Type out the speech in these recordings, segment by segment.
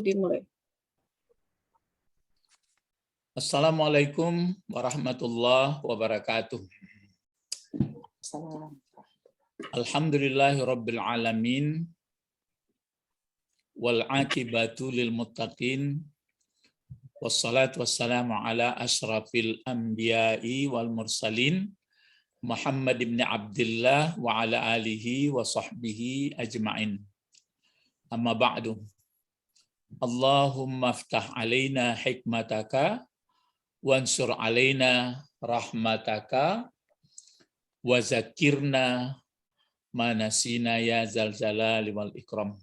Dimulai. Assalamualaikum warahmatullahi wabarakatuh. Alhamdulillahirabbil alamin wal aqibatu lil muttaqin wassalatu wassalamu ala asyrafil anbiya'i wal mursalin Muhammad ibn Abdullah wa ala alihi wa sahbihi ajma'in. Amma ba'du. Allahumma aftah alaina hikmataka wansur alaina rahmataka wa zakirna manasina ya zal jalali wal ikram.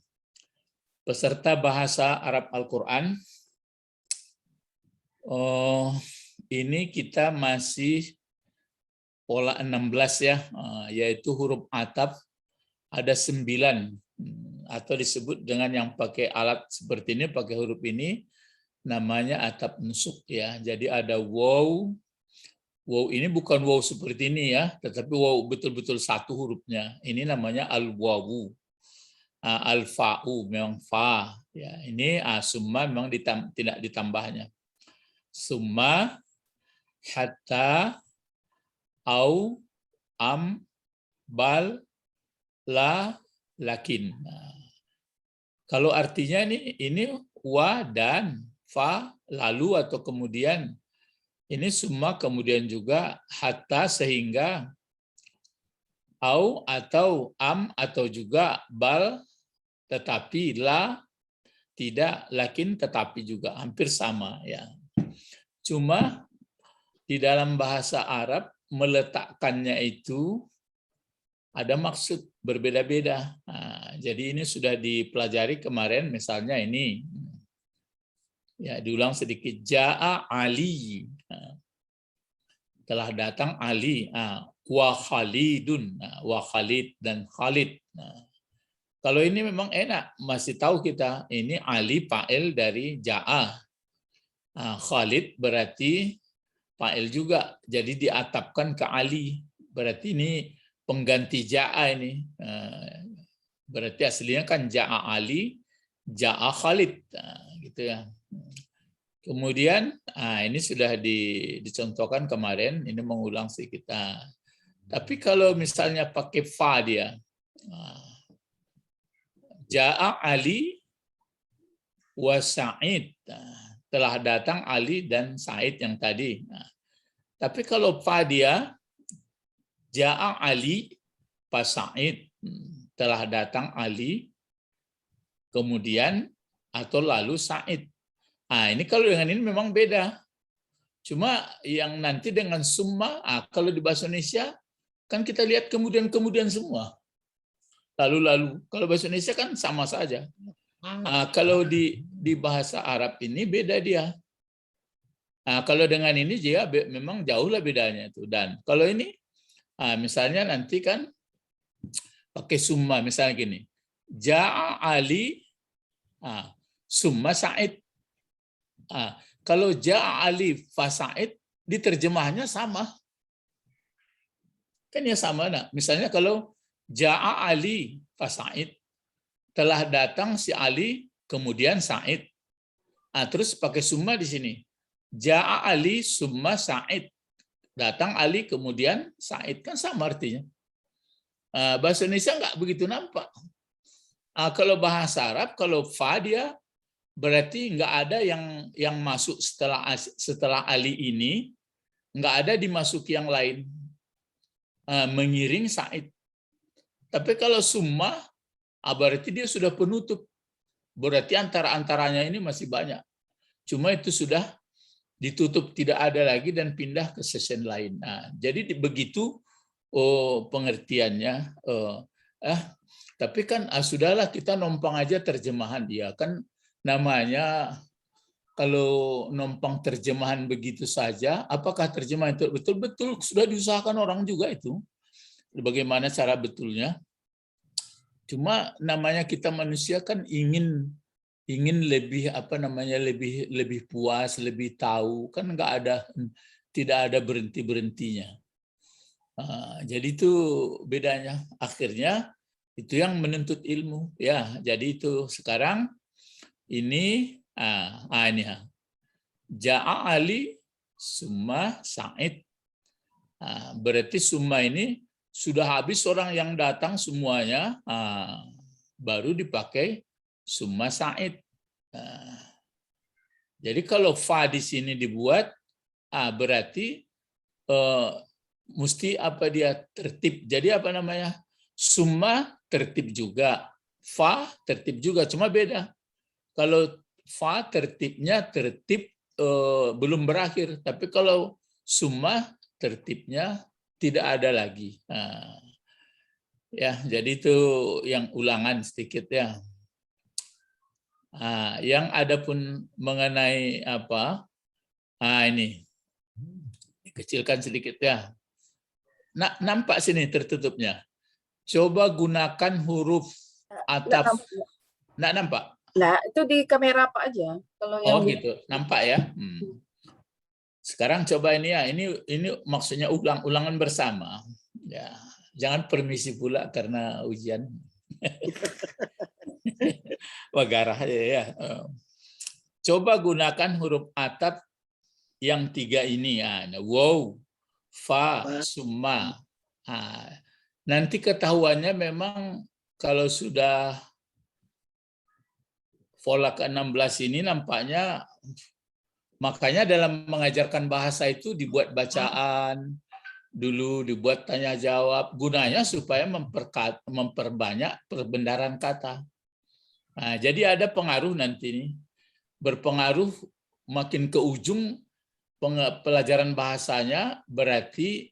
Peserta bahasa Arab Al-Quran, ini kita masih pola 16 ya, yaitu huruf ataf ada 9, atau disebut dengan yang pakai alat seperti ini, pakai huruf ini, namanya ataf nusuk ya. Jadi ada waw. Waw ini bukan waw seperti ini ya, tetapi waw betul-betul satu hurufnya. Ini namanya al-wawu. Al-fa'u memang fa ya. Ini summa memang tidak ditambahnya. Summa, hatta, au, am, bal, la, lakin. Kalau artinya ini wa dan fa, lalu atau kemudian, ini semua kemudian juga hatta sehingga, au atau am atau juga bal tetapi, la tidak, lakin tetapi juga hampir sama ya. Cuma di dalam bahasa Arab meletakkannya itu ada maksud berbeda-beda. Jadi ini sudah dipelajari kemarin, misalnya ini. Ya, diulang sedikit. Ja'a Ali. Telah datang Ali. Wa Khalidun. Wa Khalid dan Khalid. Kalau ini memang enak. Masih tahu kita. Ini Ali fa'il dari Ja'a. Khalid berarti fa'il juga. Jadi diatapkan ke Ali. Berarti ini pengganti Ja'a ini. Berarti aslinya kan Ja'a Ali, Ja'a Khalid. Gitu ya. Kemudian ini sudah dicontohkan kemarin, ini mengulang sih kita. Tapi kalau misalnya pakai fa dia, Ja'a Ali wa Sa'id, telah datang Ali dan Sa'id yang tadi. Tapi kalau fa dia, Ja'a Ali fa Sa'id, telah datang Ali, kemudian atau lalu Sa'id. Ini kalau dengan ini memang beda. Cuma yang nanti dengan summa, kalau di bahasa Indonesia kan kita lihat kemudian semua. Lalu-lalu. Kalau bahasa Indonesia kan sama saja. Kalau di bahasa Arab ini beda dia. Kalau dengan ini dia memang jauh lah bedanya itu. Dan kalau ini misalnya nanti kan pakai summa, misalnya gini. Ja'a Ali summa Sa'id. Kalau Ja'a Ali fa Sa'id, diterjemahnya sama. Kan ya sama. Misalnya kalau Ja'a Ali fa Sa'id, telah datang si Ali, kemudian Sa'id. Terus pakai summa di sini. Ja'a Ali summa Sa'id. Datang Ali, kemudian Sa'id. Kan sama artinya. Bahasa Indonesia nggak begitu nampak. Kalau bahasa Arab, kalau fa dia, berarti nggak ada yang masuk setelah Ali ini, nggak ada dimasuki yang lain. Mengiring Sa'id. Tapi kalau summa, berarti dia sudah penutup. Berarti antara-antaranya ini masih banyak. Cuma itu sudah ditutup, tidak ada lagi dan pindah ke session lain. Jadi begitu pengertiannya. Tapi kan sudahlah, kita numpang aja terjemahan dia kan. Namanya kalau numpang terjemahan begitu saja, apakah terjemahan itu betul-betul sudah diusahakan orang juga itu? Bagaimana cara betulnya? Cuma namanya kita manusia kan ingin lebih lebih puas, lebih tahu, kan tidak ada berhentinya. Jadi itu bedanya. Akhirnya itu yang menuntut ilmu ya. Jadi itu sekarang Ini ini ya. Ja'a Ali summa Sa'id. Berarti summa ini sudah habis orang yang datang semuanya, baru dipakai summa Sa'id. Jadi kalau fa di sini dibuat, berarti mesti apa dia tertib. Jadi apa namanya? Summa tertib juga, fa tertib juga, cuma beda. Kalau fa tertibnya tertib belum berakhir, tapi kalau summa tertibnya tidak ada lagi. Ya, jadi itu yang ulangan sedikit ya. Yang ada pun mengenai apa? Ini dikecilkan sedikit ya. Nah, nampak sini tertutupnya. Coba gunakan huruf ataf. Nggak nampak? Nah, itu di kamera apa aja? Kalau yang gitu. Nampak ya? Sekarang coba ini ya. Ini maksudnya ulangan bersama. Ya, jangan permisi pula karena ujian. Wagarah ya. Coba gunakan huruf ataf yang 3 ini. Wow, fa, summa. Nanti ketahuannya memang kalau sudah pola ke-16 ini nampaknya, makanya dalam mengajarkan bahasa itu dibuat bacaan dulu, dibuat tanya jawab, gunanya supaya memperbanyak perbendaharaan kata. Jadi ada pengaruh nanti ini, berpengaruh makin ke ujung pelajaran bahasanya, berarti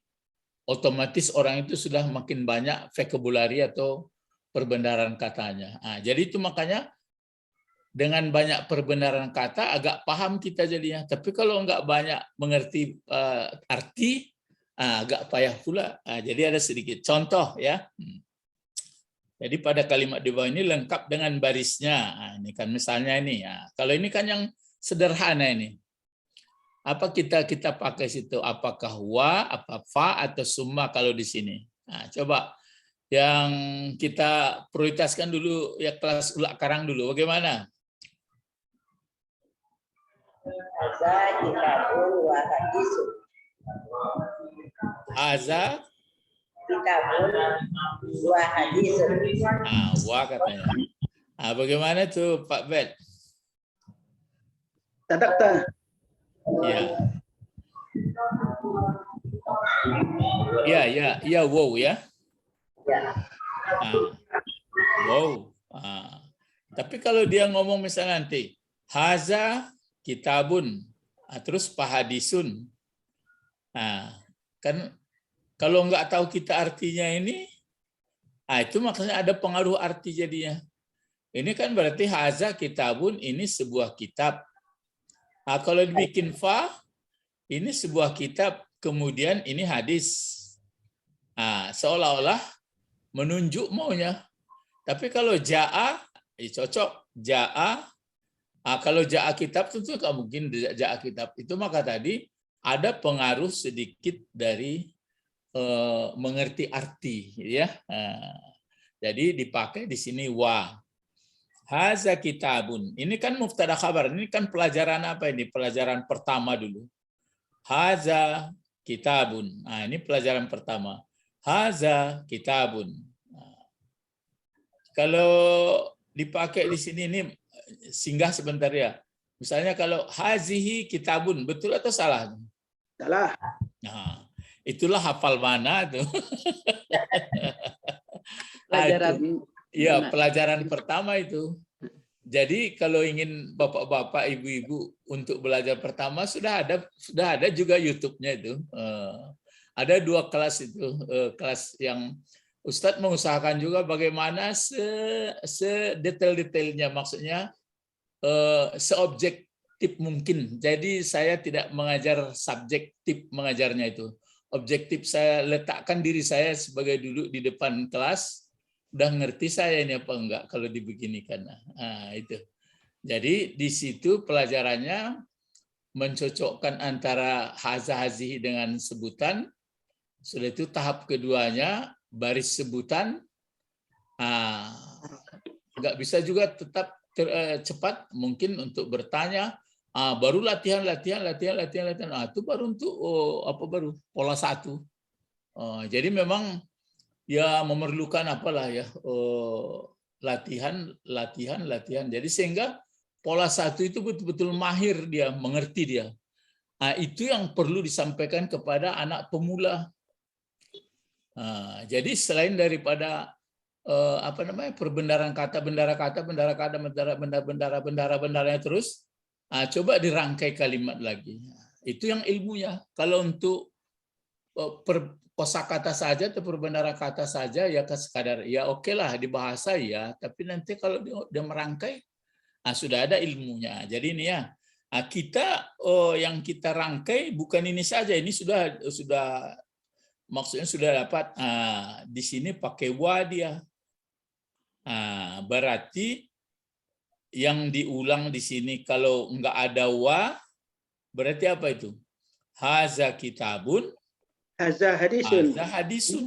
otomatis orang itu sudah makin banyak vocabulary atau perbendaharaan katanya. Jadi itu makanya dengan banyak perbendaharaan kata agak paham kita jadinya. Tapi kalau nggak banyak mengerti arti, agak payah pula. Jadi ada sedikit contoh ya. Jadi pada kalimat di bawah ini lengkap dengan barisnya. Ini kan misalnya ini. Kalau ini kan yang sederhana ini. Apa kita pakai situ? Apakah wa, apa fa, atau summa kalau di sini? Coba yang kita prioritaskan dulu ya kelas ulak karang dulu. Bagaimana? Haza kitabun wa hadisun. Haza Kitabun wa hadisun. Wa katanya. Bagaimana tuh Pak Bet? Tadakta. Ya, wow ya. Wow. Tapi kalau dia ngomong misalnya nanti haza kitabun, terus pahadisun. Kan kalau nggak tahu kita artinya ini, itu maksudnya ada pengaruh arti jadinya. Ini kan berarti haza kitabun, ini sebuah kitab. Kalau dibikin fa, ini sebuah kitab, kemudian ini hadis. Seolah-olah menunjuk maunya. Tapi kalau ja'a, cocok. Ja'a, kalau ja'a kitab tentu nggak mungkin ja'a kitab. Itu maka tadi ada pengaruh sedikit dari mengerti arti, ya. Jadi dipakai di sini wa. Haza kitabun. Ini kan mubtada khabar. Ini kan pelajaran apa ini? Pelajaran pertama dulu. Haza kitabun. Ini pelajaran pertama. Haza kitabun. Kalau dipakai di sini ini singgah sebentar ya. Misalnya kalau hazihi kitabun, betul atau salah? Salah. Itulah hafal mana tuh. pelajaran Iya, pelajaran pertama itu. Jadi kalau ingin bapak-bapak, ibu-ibu untuk belajar pertama sudah ada juga YouTube-nya itu. Ada 2 kelas itu, kelas yang Ustadz mengusahakan juga bagaimana sedetail-detailnya, maksudnya seobjektif mungkin. Jadi saya tidak mengajar subjektif mengajarnya itu. Objektif saya letakkan diri saya sebagai duduk di depan kelas, udah ngerti saya ini apa enggak kalau dibeginikan. Itu. Jadi di situ pelajarannya mencocokkan antara haza-hazihi dengan sebutan. Sudah itu tahap keduanya baris sebutan. Enggak bisa juga tetap cepat mungkin untuk bertanya, baru latihan. Itu baru untuk baru pola 1. Jadi memang ya memerlukan apalah ya, latihan. Jadi sehingga pola 1 itu betul-betul mahir dia, mengerti dia. Itu yang perlu disampaikan kepada anak pemula. Jadi selain daripada perbendaharaan kata, bendaranya terus, coba dirangkai kalimat lagi. Itu yang ilmunya. Kalau untuk kosakata saja atau perbendaharaan kata saja ya sekadar ya oke lah di bahasa ya, tapi nanti kalau dia merangkai sudah ada ilmunya. Jadi ini ya, kita yang kita rangkai bukan ini saja, ini sudah maksudnya sudah dapat. Di sini pakai wa dia. Berarti yang diulang di sini kalau enggak ada wa, berarti apa itu? Haza kitabun, Haza hadisun. haza hadisun.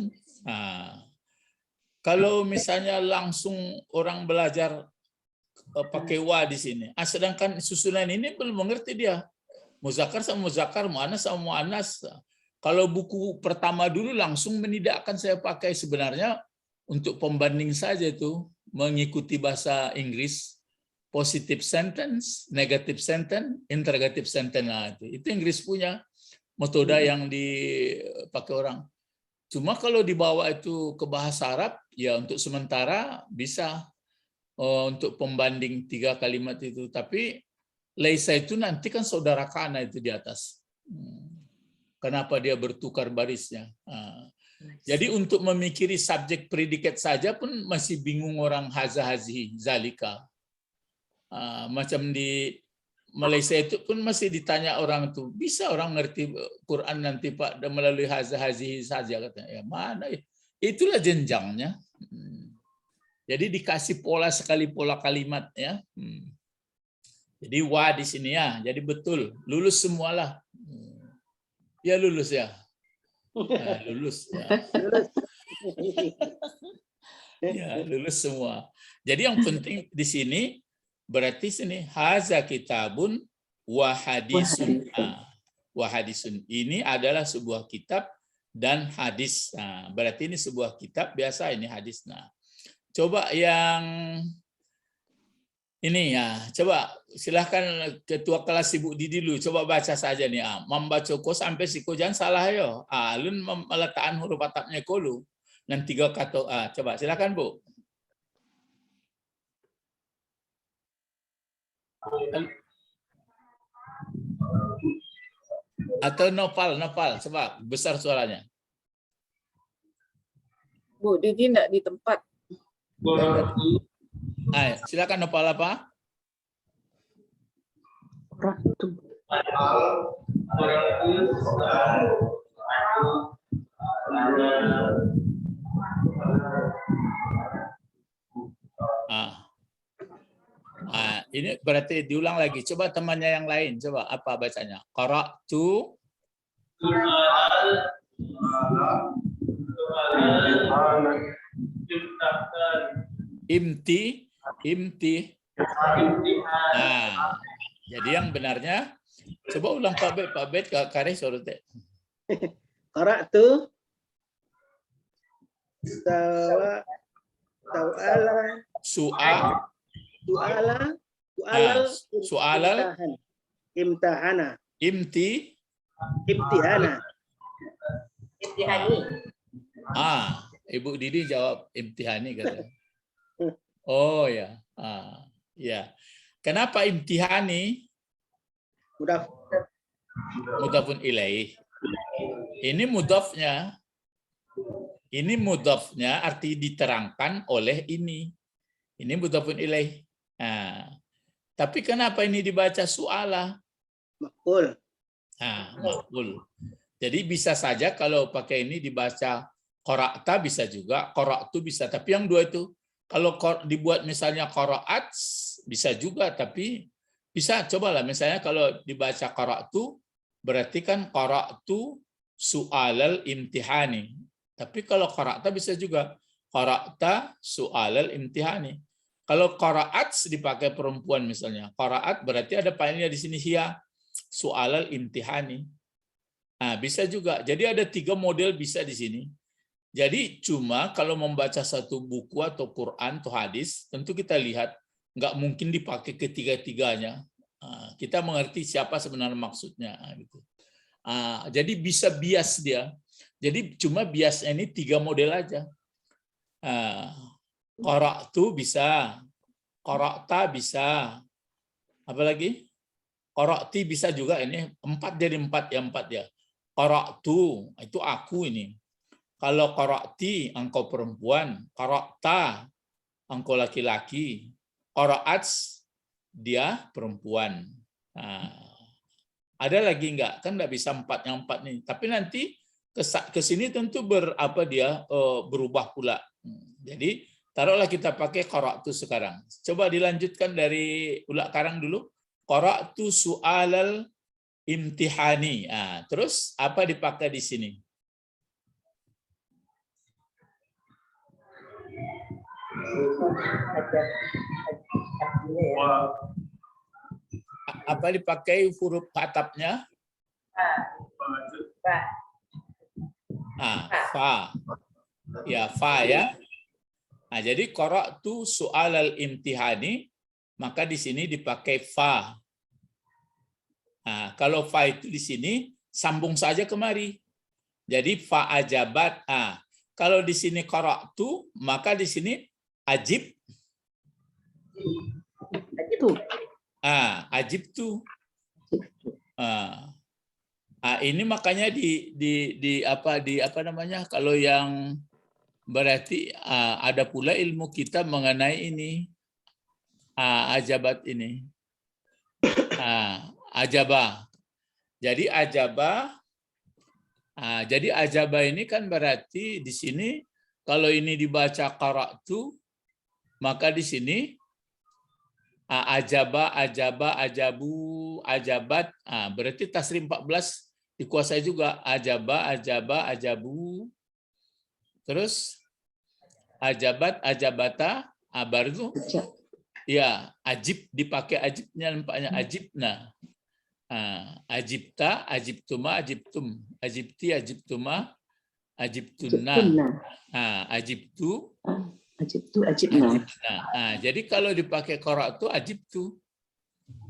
Kalau misalnya langsung orang belajar pakai wa di sini, sedangkan susunan ini belum mengerti dia. Muzakkar sama muzakkar, muannas sama muannas. Kalau buku pertama dulu langsung menidakkan saya pakai, sebenarnya untuk pembanding saja itu, mengikuti bahasa Inggris, positive sentence, negative sentence, interrogative sentence. Itu Inggris punya metode yang dipakai orang. Cuma kalau dibawa itu ke bahasa Arab, ya untuk sementara bisa untuk pembanding 3 kalimat itu. Tapi laisa itu nanti kan saudara kana itu di atas. Kenapa dia bertukar barisnya? Jadi untuk memikiri subjek predikat saja pun masih bingung orang, haza hazihi zalika. Macam di Malaysia itu pun masih ditanya orang tuh, bisa orang ngerti Quran nanti Pak melalui haza hazihi saja, katanya. Ya mana? Itulah jenjangnya. Jadi dikasih pola sekali pola kalimat ya. Jadi wa di sini ya. Jadi betul lulus semualah. Ya lulus ya. Lulus ya. Ya, lulus semua. Jadi yang penting di sini berarti sini haza kitabun wa hadisun. Wa hadisun ini adalah sebuah kitab dan hadis. Berarti ini sebuah kitab biasa, ini hadis. Coba yang ini ya, coba silahkan ketua kelas Ibu Didi dulu, coba baca saja nih. Membaca ko sampai siko jangan salah yo. Alun meletakkan huruf atapnya kolu. Dan 3 kata. Coba silakan Bu. Atau Nopal, coba besar suaranya. Bu Didi enggak di tempat. Silakan Nopal apa? Ini berarti diulang lagi. Coba temannya yang lain, coba apa bacanya? Qara'tu imti. Jadi yang benarnya, coba ulang Pak Bet ke kare sorot. Qara'tu su'alal imtihana. Ibu Didi jawab imtihani kata. Oh ya. Ya. Kenapa imtihani? Mudhafun ilaih. Ini mudhafnya arti diterangkan oleh ini. Ini mudhafun ilaih. Tapi kenapa ini dibaca su'ala? Maqul. Maqul. Jadi bisa saja kalau pakai ini dibaca qara'ta bisa juga, qara'tu bisa. Tapi yang dua itu, kalau dibuat misalnya qara'at bisa juga, tapi bisa cobalah misalnya kalau dibaca qara'tu berarti kan qara'tu su'alal imtihani. Tapi kalau qara'ta bisa juga qara'ta su'alal imtihani. Kalau qara'at dipakai perempuan misalnya. Qara'at berarti ada failnya di sini hiya soalal imtihani. Nah, bisa juga. Jadi ada 3 model bisa di sini. Jadi cuma kalau membaca satu buku atau Quran atau hadis, tentu kita lihat nggak mungkin dipakai ketiga-tiganya. Kita mengerti siapa sebenarnya maksudnya. Gitu. Jadi bisa bias dia. Jadi cuma biasnya ini 3 model aja. Qara'tu bisa, qara'ta bisa, apa lagi? Qara'ti bisa juga ini 4 jadi 4 ya. Qara'tu itu aku ini. Kalau qara'ti engkau perempuan, qara'ta engkau laki-laki, qara'at dia perempuan. Ada lagi enggak? Kan enggak bisa 4 yang 4 nih. Tapi nanti ke sini tentu berubah pula. Jadi taruhlah kita pakai qara'tu sekarang. Coba dilanjutkan dari ulak karang dulu. Qara'tu su'alal imtihani. Terus apa dipakai di sini? Apa dipakai huruf atapnya? Fa. Ya, fa ya. Jadi qara'tu su'alal imtihani, maka di sini dipakai fa. Kalau fa itu di sini sambung saja kemari. Jadi fa ajabat. Kalau di sini qara'tu, maka di sini ajib. Ajib tu. Ini makanya di apa namanya? Kalau yang berarti ada pula ilmu kita mengenai ini ajabat ini. Ajabah. Jadi ajabah. Jadi ajabah ini kan berarti di sini kalau ini dibaca qara'tu, maka di sini ajaba, ajaba, ajabu, ajabat. Berarti tasrif 14 dikuasai juga. Ajaba, ajaba, ajabu. Terus ajabat, ajabata, baru itu ya ajib dipakai ajibnya nampaknya ajibna. Ajibta, ajibtuma, ajibtum, ajibti, ajibtuma, ajibtunna. Ajibtu, ajibtu, ajibna. Jadi kalau dipakai qara'tu ajibtu.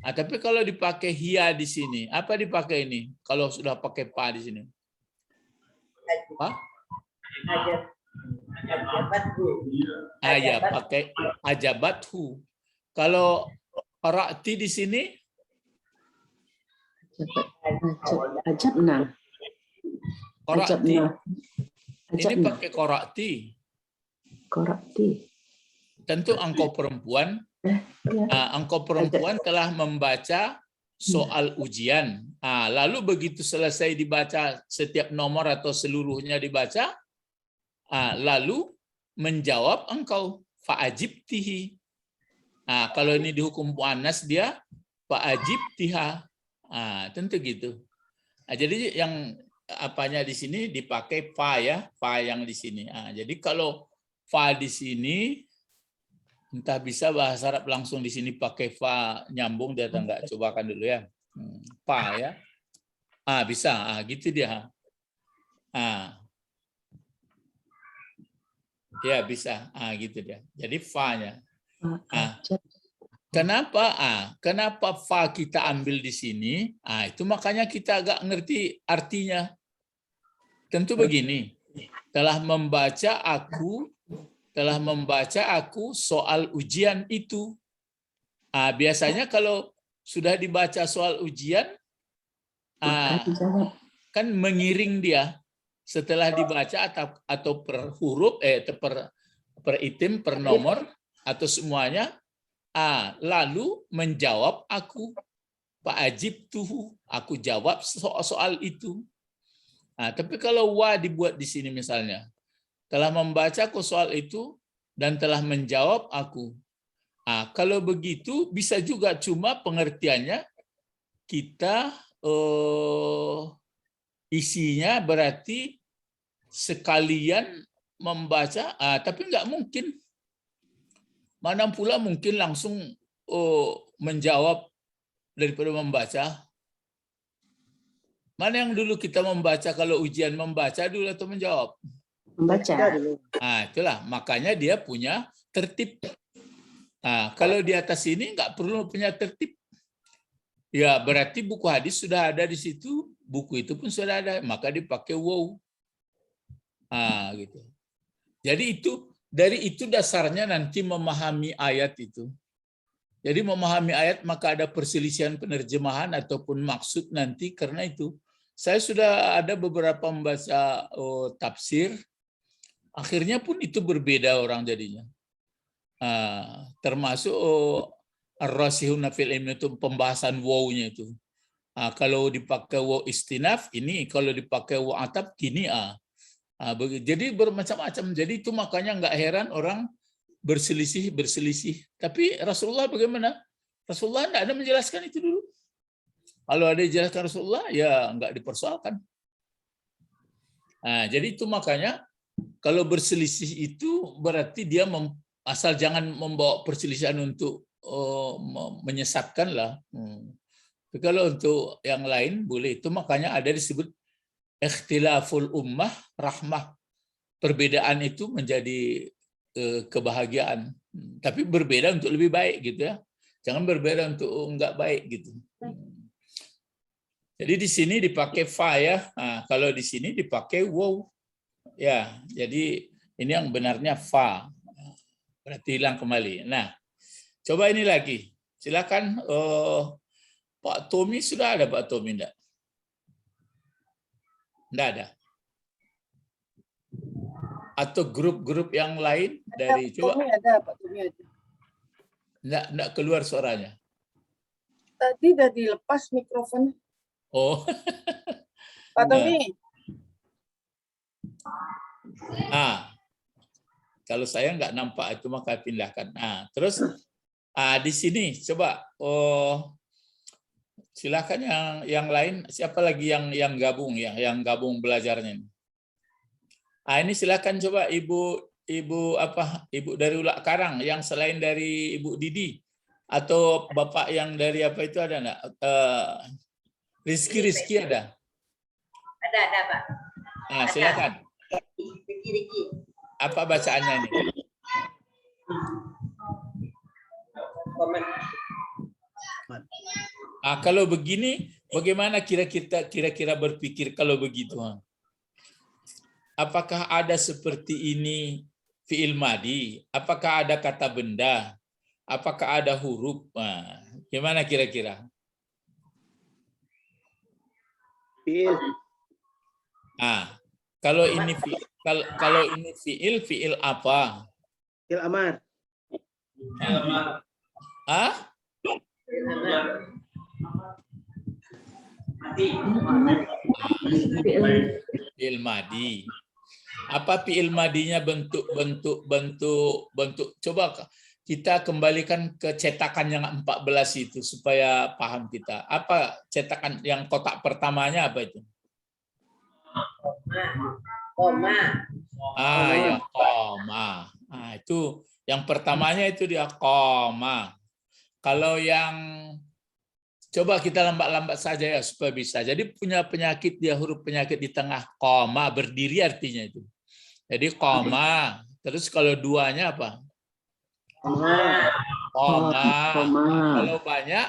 Tapi kalau dipakai hiya di sini, apa dipakai ini? Kalau sudah pakai pa di sini. Apa? Ya, pakai ajabathu. Kalau qara'ti di sini Ajabna. qara'ti. Ini pakai qara'ti. Qara'ti. Tentu engkau perempuan. Engkau perempuan telah membaca soal ujian. Lalu begitu selesai dibaca setiap nomor atau seluruhnya dibaca, lalu menjawab engkau fa'ajibtihi. Kalau ini dihukum muannas dia fa'ajibtiha. Tentu gitu. Jadi yang apanya di sini dipakai fa ya, fa yang di sini. Jadi kalau fa di sini entah bisa bahasa Arab langsung di sini pakai fa nyambung dia atau enggak, cobakan dulu ya. Fa ya. Bisa. Gitu dia. Ya bisa. Gitu dia. Jadi fa-nya. Kenapa fa kita ambil di sini? Itu makanya kita agak ngerti artinya. Tentu begini, telah membaca aku soal ujian itu. Biasanya kalau sudah dibaca soal ujian, kan mengiring dia setelah dibaca atau per huruf, per item, per nomor atau semuanya. Lalu menjawab aku fa'ajibtuhu, aku jawab soal itu. Tapi kalau wa dibuat di sini misalnya, telah membaca aku soal itu dan telah menjawab aku. Kalau begitu bisa juga, cuma pengertiannya kita isinya berarti sekalian membaca, tapi nggak mungkin. Mana pula mungkin langsung menjawab daripada membaca. Mana yang dulu kita membaca kalau ujian, membaca dulu atau menjawab? Membaca. Itulah makanya dia punya tertib. Kalau di atas ini nggak perlu punya tertib. Ya berarti buku hadis sudah ada di situ, buku itu pun sudah ada, maka dipakai wow. Gitu. Jadi dari itu dasarnya nanti memahami ayat itu. Jadi memahami ayat maka ada perselisihan penerjemahan ataupun maksud nanti karena itu. Saya sudah ada beberapa membaca tafsir, akhirnya pun itu berbeda orang jadinya. Termasuk ar-rasihuna fil ilmi itu pembahasan wow-nya itu. Kalau dipakai wow istinaf ini, kalau dipakai wow atap gini. Jadi bermacam-macam. Jadi itu makanya nggak heran orang berselisih. Tapi Rasulullah bagaimana? Rasulullah tidak ada menjelaskan itu dulu. Kalau ada dijelaskan Rasulullah, ya nggak dipersoalkan. Jadi itu makanya kalau berselisih itu berarti dia asal jangan membawa perselisihan untuk menyesatkan lah. Tapi kalau untuk yang lain boleh. Itu makanya ada disebut ikhtilaful ummah rahmah. Perbedaan itu menjadi kebahagiaan. Tapi berbeda untuk lebih baik gitu ya. Jangan berbeda untuk enggak baik gitu. Jadi di sini dipakai fa ya. Kalau di sini dipakai wow. Ya, jadi ini yang benarnya fa. Berarti hilang kembali. Nah, coba ini lagi. Silakan Pak Tommy, sudah ada Pak Tommy enggak? Enggak ada. Atau grup-grup yang lain dari coba. Pak Tommy ada. Enggak keluar suaranya. Tadi udah dilepas mikrofonnya. Oh. Pak Tommy. Kalau saya nggak nampak itu maka pindahkan. Terus di sini coba silakan yang lain, siapa lagi yang gabung ya, yang gabung belajarnya ini. Ini silakan coba Ibu dari Ulak Karang yang selain dari Ibu Didi atau Bapak yang dari apa itu ada enggak? Rizky ada? Ada Pak. Silakan. Riki. Apa bacaannya ini? Kalau begini, bagaimana kira-kira berpikir kalau begitu? Apakah ada seperti ini fi'il madi? Apakah ada kata benda? Apakah ada huruf? Gimana kira-kira? Fi'il. Kalau ini fi'il apa? Fi'il amar. Fi'il madi. Apa fi'il madinya bentuk? Coba kita kembalikan ke cetakan yang 14 itu supaya paham kita. Apa cetakan yang kotak pertamanya apa itu? Koma. Ya koma. Itu yang pertamanya itu dia koma. Kalau yang coba kita lambat-lambat saja ya supaya bisa. Jadi punya penyakit dia huruf penyakit di tengah koma berdiri artinya itu. Jadi koma. Terus kalau duanya apa? Koma. Kalau banyak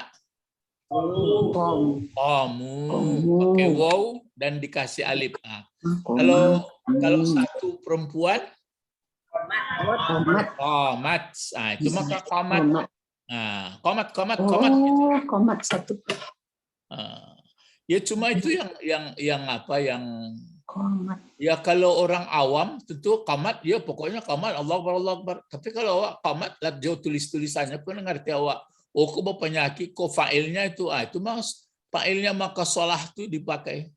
komu. Pakai wow dan dikasih alif. Kalau satu perempuan komat. Itu maka komat. Komat. Komat satu. Ya cuma itu yang apa yang Komat. ya kalau orang awam tentu komat ya pokoknya komat Allah Akbar. Tapi kalau awak komat lihat jauh tulisannya pun ngerti awak. Kok penyakit kok fa'ilnya itu mas fa'ilnya maka sholah itu dipakai.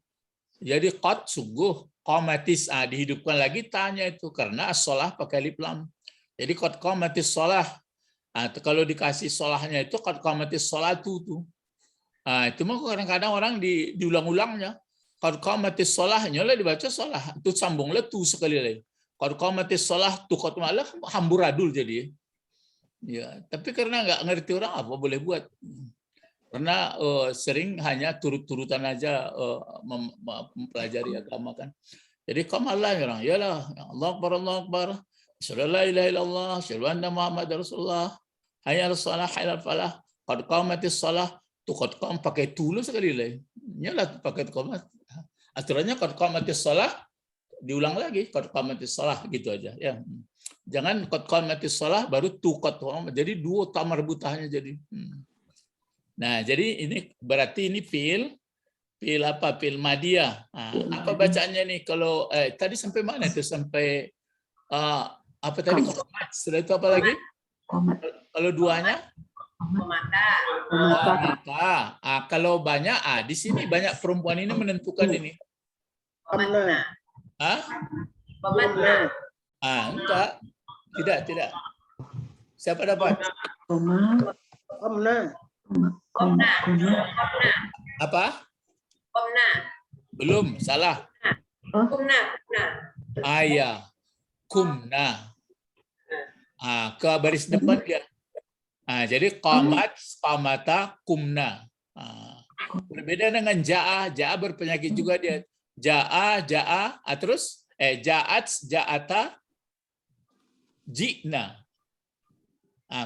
Jadi qad sungguh qamatis dihidupkan lagi tanya itu karena as-sholah pakai alif lam. Jadi qad qamatis sholah. Kalau dikasih sholahnya itu qad qamatis sholatu tuh. Itu mah kadang-kadang orang diulang-ulangnya. Qad qamatis sholahnya lah dibaca sholah. Itu sambunglah tuh sekali lagi. Qad qamatis sholah tuh qad malah hamburadul jadi. Ya, tapi karena nggak ngerti orang apa boleh buat. Karena sering hanya turut-turutan aja mempelajari agama kan. Jadi kamalah orang, yalah, Allah Akbar, asyhadu an la ilaha illallah, asyhadu anna Muhammadar Rasulullah, hayya 'alas shalah, hayya 'alal falah, qad qamatis shalah, tuh qad qam pakai tulu sekali lagi. Nyalah pakai qamat. Aturannya qad qamatis shalah, diulang lagi qad qamatis shalah gitu aja ya. Jangan qad qamatis shalah baru tu qad qam. Jadi dua tamar butahnya jadi. Nah, jadi ini berarti ini fiil apa? Fiil madiyah. Nah, apa bacaannya nih kalau tadi sampai mana itu? Sampai apa tadi? Qomat. Setelah itu apa lagi? Qomat. Kalau duanya? Komata. Qomata. Kalau banyak, di sini banyak perempuan ini menentukan ini. Komata. Ah? Komata. Enggak. Tidak. Siapa dapat? Koma. Komna. Komna. Apa? Komna. Belum, salah. Komna. Ya. Kumna. Ke baris depan dia. Jadi qamat, qamata, kumna. Berbeda dengan ja'a. Ja'a berpenyakit juga dia. Ja'a, terus ja'at, ja'ata, ji'na.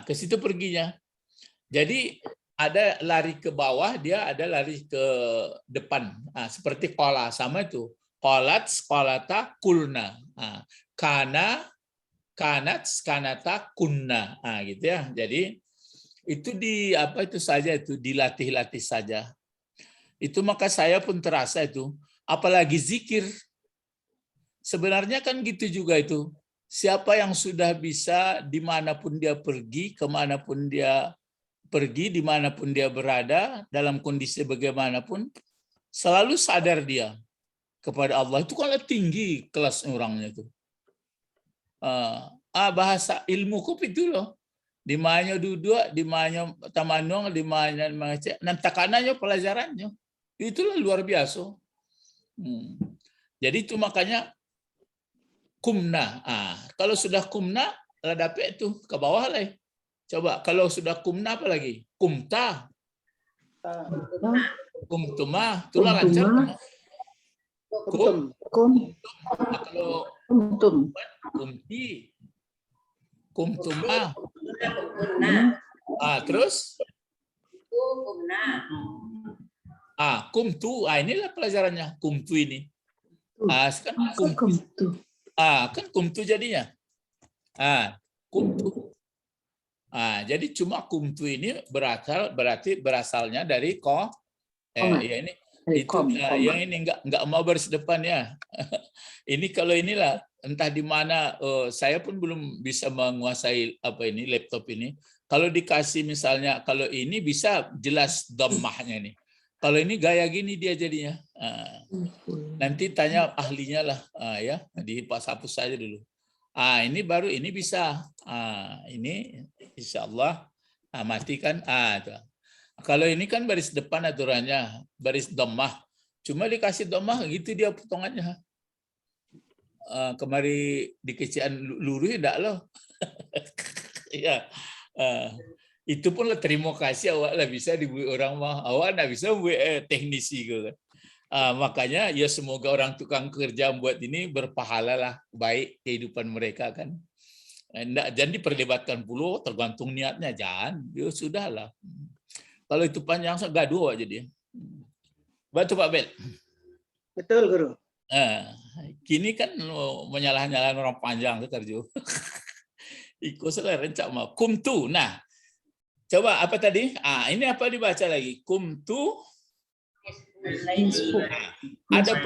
Ke situ perginya. Jadi ada lari ke bawah, dia ada lari ke depan. Seperti qala, sama itu. Qalat, qalata, kulna. Kana, kanat, kanata, kunna. Gitu ya. Jadi itu itu saja itu dilatih-latih saja. Itu maka saya pun terasa itu, apalagi zikir. Sebenarnya kan gitu juga itu. Siapa yang sudah bisa dimanapun dia pergi, kemanapun dia pergi, dimanapun dia berada, dalam kondisi bagaimanapun, selalu sadar dia kepada Allah. Itu kalau tinggi kelas orangnya itu. Bahasa ilmu kup itu loh. Di mana duduk, di mana tamanung, di mana mengecek, nantakananya pelajarannya. Itulah luar biasa. Jadi itu makanya kumna. Kalau sudah kumna, lah dapat itu ke bawah lah. Coba kalau sudah kumna apa lagi? Kumta. Kumtuma. Itulah lancar. Kumtum. Kalau Kumtum. kumti. Kumtuma. Kumna. Terus? Kumna. Kumtu. Inilah pelajarannya. Kumtu ini. Kan kumtu. Kumtu. Kan kumtu jadinya. Kumtu. Jadi cuma kumtu ini berarti berasalnya dari ya ini itu yang ini enggak mau baris depan ya. Ini kalau inilah entah di mana saya pun belum bisa menguasai laptop ini. Kalau dikasih misalnya kalau ini bisa jelas dhammahnya nih. Kalau ini gaya gini dia jadinya. Nanti tanya ahlinya lah ya, dihapus saja dulu. Ini baru ini bisa. Ini insyaallah matikan. Kalau ini kan baris depan aturannya, baris dhammah. Cuma dikasih dhammah gitu dia potongannya. Kemari dikecian lurus tidak loh. Ya. Itu pun lah terima kasih awak lah bisa dibuat orang mah. Awak nak bisa buat teknisi ke. Makanya ya semoga orang tukang kerja buat ini berpahala lah, baik kehidupan mereka kan. Jangan diperdebatkan pula tergantung niatnya, jangan. Ya sudahlah. Kalau itu panjang gaduh aja dia. Betul Pak Bel? Betul, Guru. Kini kan menyalah-nyalahan orang panjang ke Tarjo. Ikut selera rencak mah. Kumtu. Nah, coba apa tadi? Ini apa dibaca lagi? Kumtu. Ada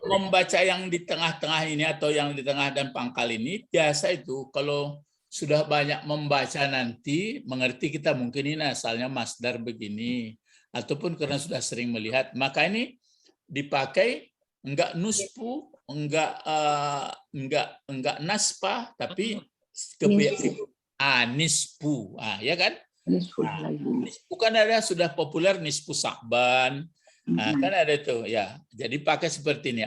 membaca yang di tengah-tengah ini atau yang di tengah dan pangkal ini biasa itu kalau sudah banyak membaca nanti mengerti kita mungkin ini asalnya masdar begini ataupun karena sudah sering melihat maka ini dipakai enggak nuspu enggak naspa tapi nispu ya kan nispu kan ada sudah populer nispu Sa'ban. Kan ada tuh ya. Jadi pakai seperti ini.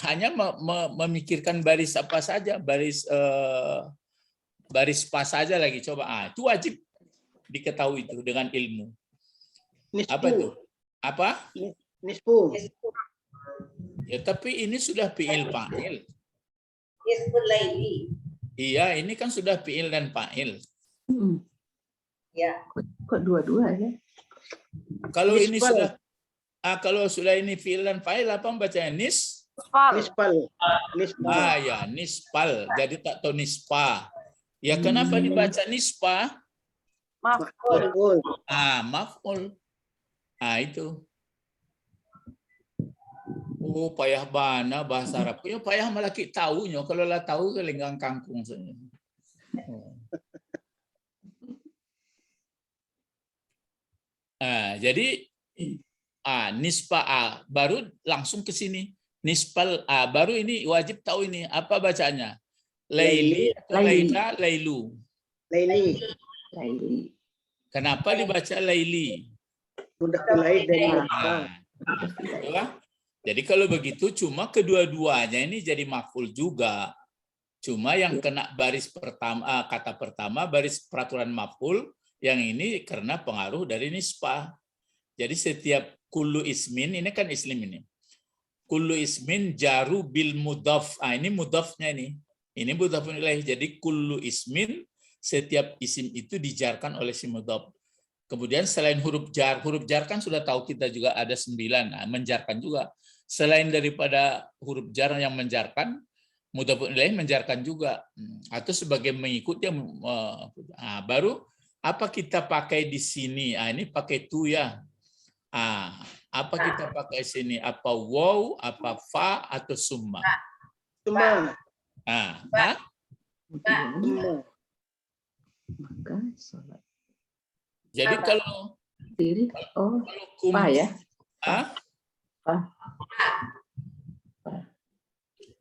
Hanya memikirkan baris apa saja, baris baris pas saja lagi coba. Itu wajib diketahui itu dengan ilmu. Apa itu? Apa? Nisfu. Ya tapi ini sudah fi'il fa'il. Nisful laili. Iya, ini kan sudah fi'il dan fa'il. Ya. Kok dua-dua ya? Kalau ini Nisfal. sudah kalau sudah ini fi'il dan fa'il apa bacanya? Fal. Nisfal. Nisfal. Ya, nispal. Jadi tak tahu nispa. Ya kenapa dibaca nispa? Maf'ul. Maf'ul. Itu. Oh, payah bana bahasa Arab. Ya payah malaki tahunya. Kalau lah tahu ke lenggang kangkung saja. Jadi nispa baru langsung ke sini. Nispal baru ini wajib tahu ini apa bacanya? Laili atau laila, lailu. Laili. Laili. Kenapa dibaca laili? Mudah dilai dari Itulah. Jadi kalau begitu cuma kedua-duanya ini jadi maf'ul juga. Cuma yang kena baris pertama kata pertama baris peraturan maf'ul, yang ini karena pengaruh dari nisbah. Jadi setiap kullu ismin ini kan islim ini. Kullu ismin jaru bil mudhaf. Ini mudhafnya ini. Ini mudhafun ilaih. Jadi kullu ismin setiap isim itu dijarkan oleh si mudhaf. Kemudian selain huruf jar kan sudah tahu kita juga ada 9, menjarkan juga. Selain daripada huruf jar yang menjarkan, mudhafun ilaih menjarkan juga. Atau sebagai mengikuti yang baru apa kita pakai di sini? Ini pakai tu ya. Apa kita pakai sini? Apa waw, apa fa atau summa? Summa. Kemudian maka sholat. Jadi kalau Diri. Oh, kum, pa ya? Pa.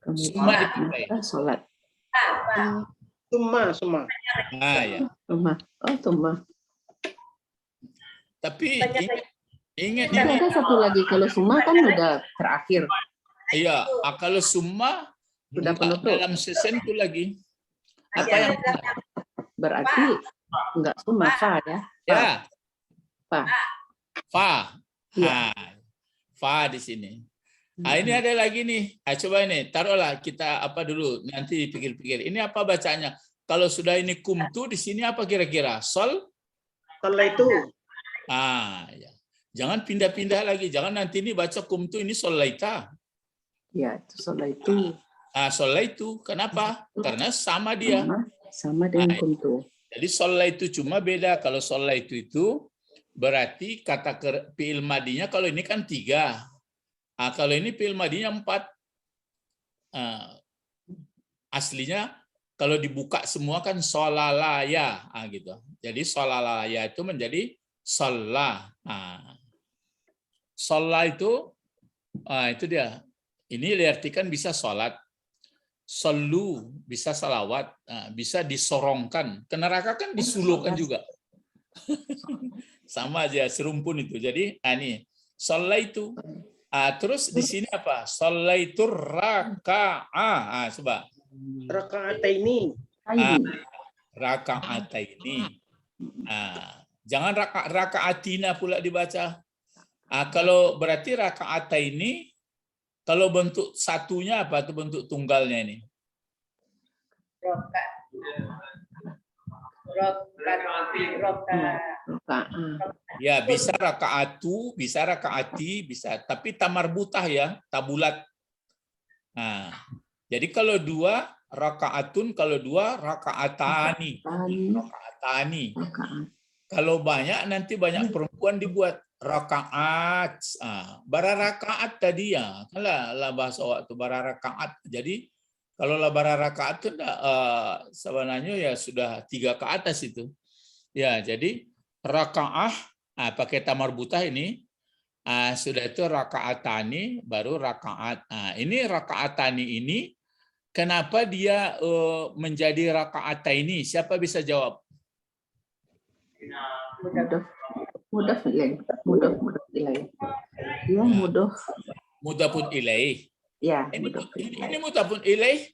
Kemudian Summa dipakai. maka sholat. Summa. Ya. Tumma. Oh, tumma. Tapi ingat Tapi ini. ada satu lagi. Kalau summa kan udah terakhir. Iya, kalau summa Sudah penutup. dalam sesen itu lagi. Apa yang Berarti enggak summa, fa ya? ya? Fa. Fa. Iya. Fa di sini. Ini ada lagi nih. Coba ini, taruhlah kita apa dulu, nanti dipikir-pikir. Ini apa bacanya? Kalau sudah ini kumtu di sini apa kira-kira? Sol? Salah itu. Ya. Jangan pindah-pindah lagi. Jangan nanti ini baca kumtu ini solaita. Ya, itu sholat itu. Solaitu. Kenapa? Karena sama dia. Sama dengan kuntu. Jadi sholat itu cuma beda. Kalau sholat itu berarti kata fi'il madinya kalau ini kan 3. Kalau ini fi'il madinya 4. Aslinya kalau dibuka semua kan sholalaya. Gitu. Jadi sholalaya itu menjadi sholah. Sholah itu dia. Ini diartikan bisa sholat. Solu bisa salawat, bisa disorongkan. Ke neraka kan disulukan juga. Sama aja serumpun itu. Jadi ini sholat itu. Terus di sini apa? Sholat itu raka'ah. Coba. Raka'ataini. Raka'ataini. Jangan raka'atina pula dibaca. Kalau berarti raka'ataini, kalau bentuk satunya apa? Itu bentuk tunggalnya ini. Ya, bisa rakaatu, bisa rakaati, bisa. Tapi tamarbutah ya, tabulat. Jadi kalau 2 rakaatun, kalau 2 rakaatani. Rakaatani. Kalau banyak nanti banyak perempuan dibuat rakaat. Bara rakaat tadi ya. Lah bahasa waktu bara rakaat. Jadi kalau lah bara rakaat itu sebenarnya ya sudah 3 ke atas itu. Ya, jadi rakaah pakai tamarbutah ini sudah itu rakaatani baru rakaat. Ini rakaatani ini kenapa dia menjadi rakaataini? Siapa bisa jawab? Mudah ilaih. Ya, mudah. Mudhafun ilaih. Ya, Ini mudhafun ilaih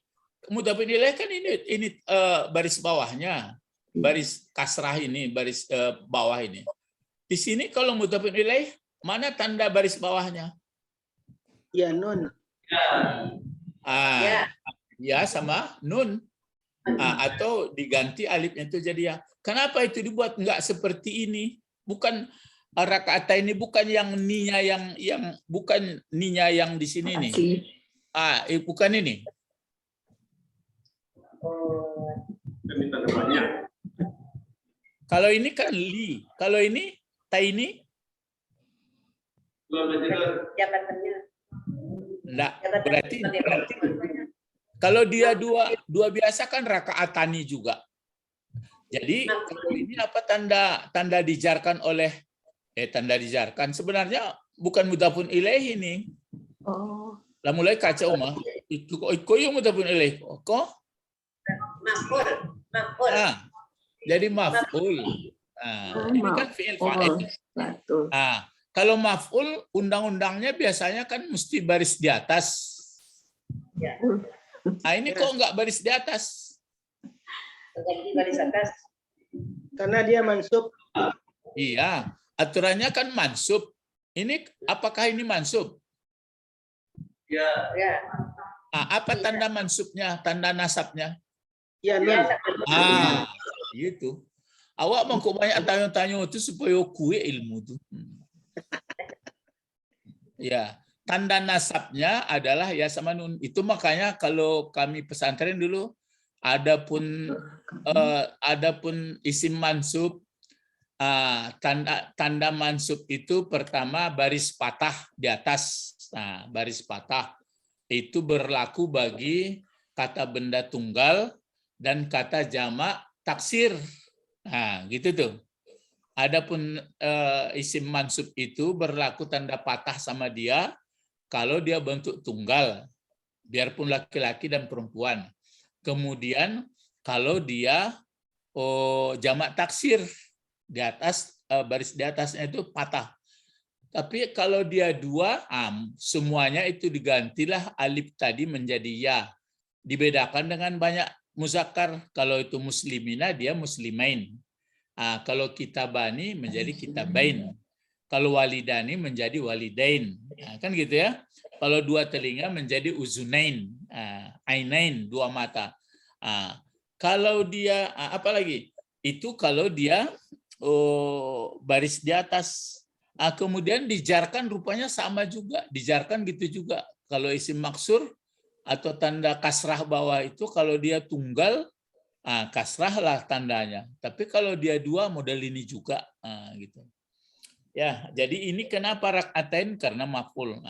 mudhafun ilaih kan ini baris bawahnya, baris kasrah ini, baris bawah ini. Di sini kalau mudhafun ilaih, mana tanda baris bawahnya? Ya nun. Ya. Ya sama nun. Atau diganti alifnya itu jadi ya. Kenapa itu dibuat nggak seperti ini? Bukan rakaat ini, bukan yang ninya yang bukan ninya yang di sini nih. Bukan ini. Kalau ini kan li, kalau ini taini Jabatannya. enggak, berarti kalau dia dua biasa kan rakaatani juga. Jadi kalau ini apa tanda dijarkan oleh tanda dijarkan sebenarnya bukan mudhafun ilaih ini. Oh. Lah mulai kacau mah itu kok yang mudhafun ilaih kok Maf'ul. jadi maf'ul. Ini kan fi'il fa'il. Betul. Kalau maf'ul undang-undangnya biasanya kan mesti baris di atas. Ya. Ini kok enggak baris di atas? Ganti baris atas. Karena dia mansub. Iya, aturannya kan mansub. Ini apakah ini mansub? Ya. Apa tanda mansubnya, tanda nasabnya? Ya nun. Gitu. Awak mau kok banyak tanya-tanya itu supaya kue ilmu tuh. Ya, tanda nasabnya adalah ya sama nun. Itu makanya kalau kami pesantren dulu adapun isim mansub, tanda mansub itu pertama baris patah di atas. Nah, baris patah itu berlaku bagi kata benda tunggal dan kata jamak taksir. Nah, gitu tuh. Adapun isim mansub itu berlaku tanda patah sama dia kalau dia bentuk tunggal, biarpun laki-laki dan perempuan. Kemudian kalau dia jamak taksir di atas baris di atasnya itu patah. Tapi kalau dia dua, semuanya itu digantilah alif tadi menjadi ya. Dibedakan dengan banyak muzakkar. Kalau itu muslimina dia muslimain. Kalau kitabani menjadi kitabain. Kalau walidani menjadi walidain. Kan gitu ya. Kalau dua telinga menjadi uzunain. Ainain, dua mata. Kalau dia, apa lagi? Itu kalau dia baris di atas. Kemudian dijarkan rupanya sama juga. Dijarkan gitu juga. Kalau isim maksur atau tanda kasrah bawah itu kalau dia tunggal, kasrah lah tandanya. Tapi kalau dia dua model ini juga, gitu. Ya, jadi ini kenapa rakaatain karena maf'ul.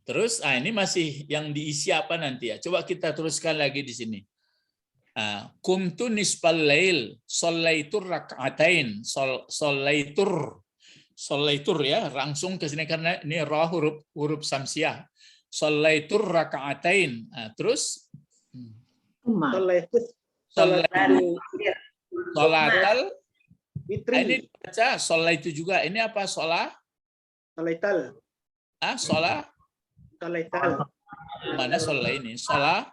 Terus, ini masih yang diisi apa nanti ya? Coba kita teruskan lagi di sini. Kumtu nisfal lail, sholaitur rakaatain, sholaitur ya, langsung ke sini karena ini ra huruf samsiah. Sholaitur rakaatain. Terus Sholatal. Ini baca sholat itu juga. Ini apa sholat? Sholatal. Sholat. Sholatal. Mana sholat ini? Sholat.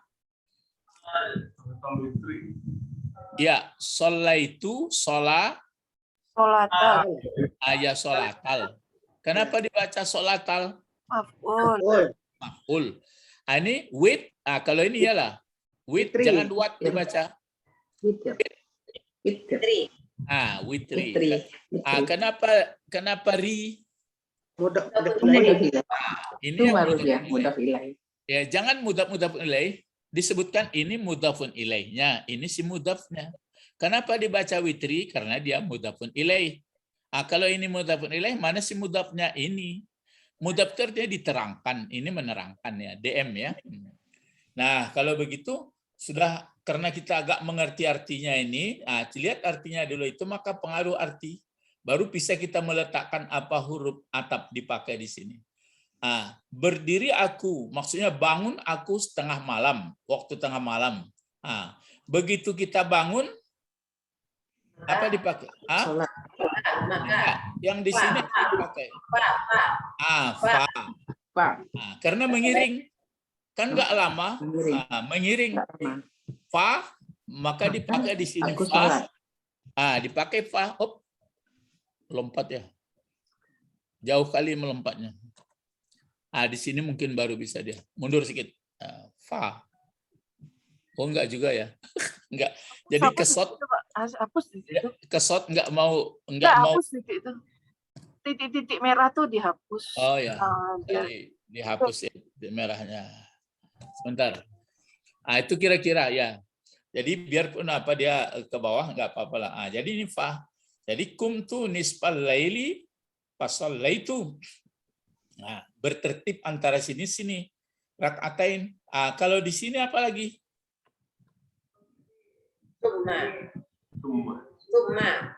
Ya, sholat itu sholat. Sholatal. Ya sholatal. Kenapa dibaca sholatal? Maf'ul. Maf'ul. Ini with. Kalau ini ialah with, jangan wat dibaca. Witri. Witri. Kenapa ri? Mudah Ini Itu baru dia mudhaf ilaih. Ya, jangan mudhaf ilaih. Disebutkan ini mudhafun ilaihnya, ini si mudhafnya. Kenapa dibaca witri? Karena dia mudhafun ilaih. Kalau ini mudhafun ilaih, mana si mudhafnya ini? Mudhaf itu artinya diterangkan, ini menerangkan ya, DM ya. Nah, kalau begitu sudah karena kita agak mengerti artinya ini, lihat artinya dulu itu maka pengaruh arti. Baru bisa kita meletakkan apa huruf atap dipakai di sini. Berdiri aku, maksudnya bangun aku setengah malam, waktu tengah malam. Begitu kita bangun, apa dipakai? Yang di sini dipakai. Fa. Karena mengiring. Kan nggak lama, Mengiring. mengiring. Nggak lama. Fa, maka dipakai di sini Aku fa. sholat. Dipakai fa, lompat ya. Jauh kali melompatnya. Di sini mungkin baru bisa dia. Mundur sedikit. Fa. Oh, enggak juga ya. Enggak. Jadi Hapus kesot, itu, Pak. Hapus di situ. kesot enggak mau, Enggak, mau. hapus itu. Titik-titik merah tuh dihapus. Oh ya. Dia Dihapus ya merahnya. Sebentar. Itu kira-kira ya. Jadi biarpun apa dia ke bawah enggak apa-apa lah. Jadi ini fa. Jadi kumtu nisfal laili fasallaitu. Nah, bertertib antara sini rakaatain. Kalau di sini apa lagi? Summa.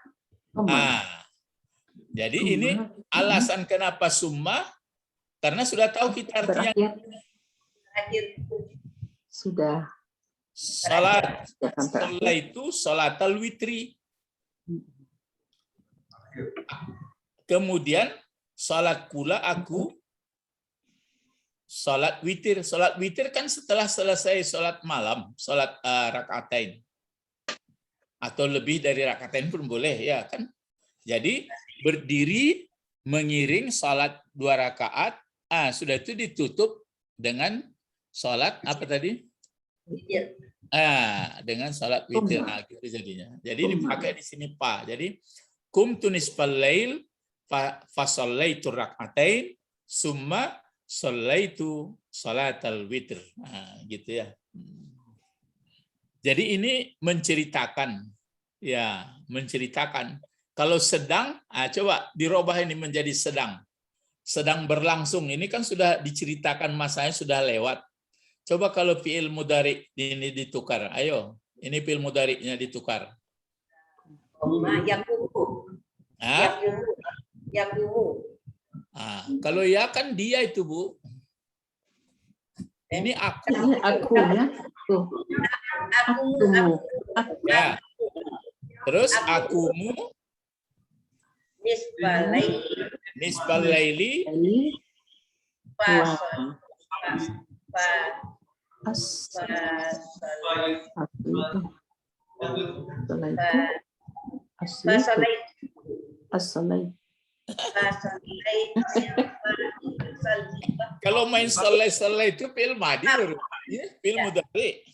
Jadi ini alasan kenapa summa, karena sudah tahu kita artinya Terakhir. Sudah. salat. Yang terakhir. Salat itu salatal witri. Kemudian salat pula aku salat witir. Salat witir kan setelah selesai salat malam, salat rakaatain. Atau lebih dari rakaatain pun boleh ya kan. Jadi berdiri mengiring salat 2 rakaat, sudah itu ditutup dengan salat apa tadi? Witir. Dengan salat witir. Gitu jadinya. Jadi dipakai di sini pa. Jadi kumtu nisfal lail fa sallaitu rakaatain summa sallaitu salatal witr. Gitu ya. Jadi ini menceritakan, ya, menceritakan. Kalau sedang, coba dirubah ini menjadi sedang. Sedang berlangsung, ini kan sudah diceritakan masanya sudah lewat. Coba kalau fi'il mudhari ini ditukar, ayo, ini fi'il mudhari'nya ditukar. Yakumu. Yakumu. Kalau ya kan dia itu, Bu. Ini aku. Ini aku ya. Tuh. Akumu. Ya. Terus akumu nisbal laili Ini Pas. as asli kalau main soleh itu fi'il madhi baru. Ya, fi'il mudhari.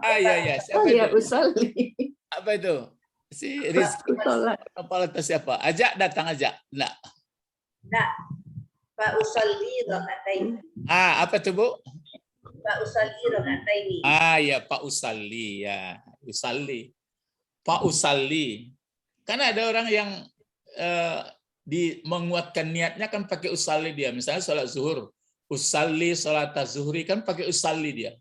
Ya. Siapa ya itu? usalli. Apa itu? Si Rizky. Apa atau siapa? Ajak datang aja. Nah. Pak usalli rakaatain. Apa tuh, Bu? Pak usalli rakaatain. Ya, Pak Usalli ya. Usalli. Pak Usalli. Karena ada orang yang menguatkan niatnya kan pakai usalli dia. Misalnya sholat zuhur. Usalli sholat zuhri kan pakai usalli dia.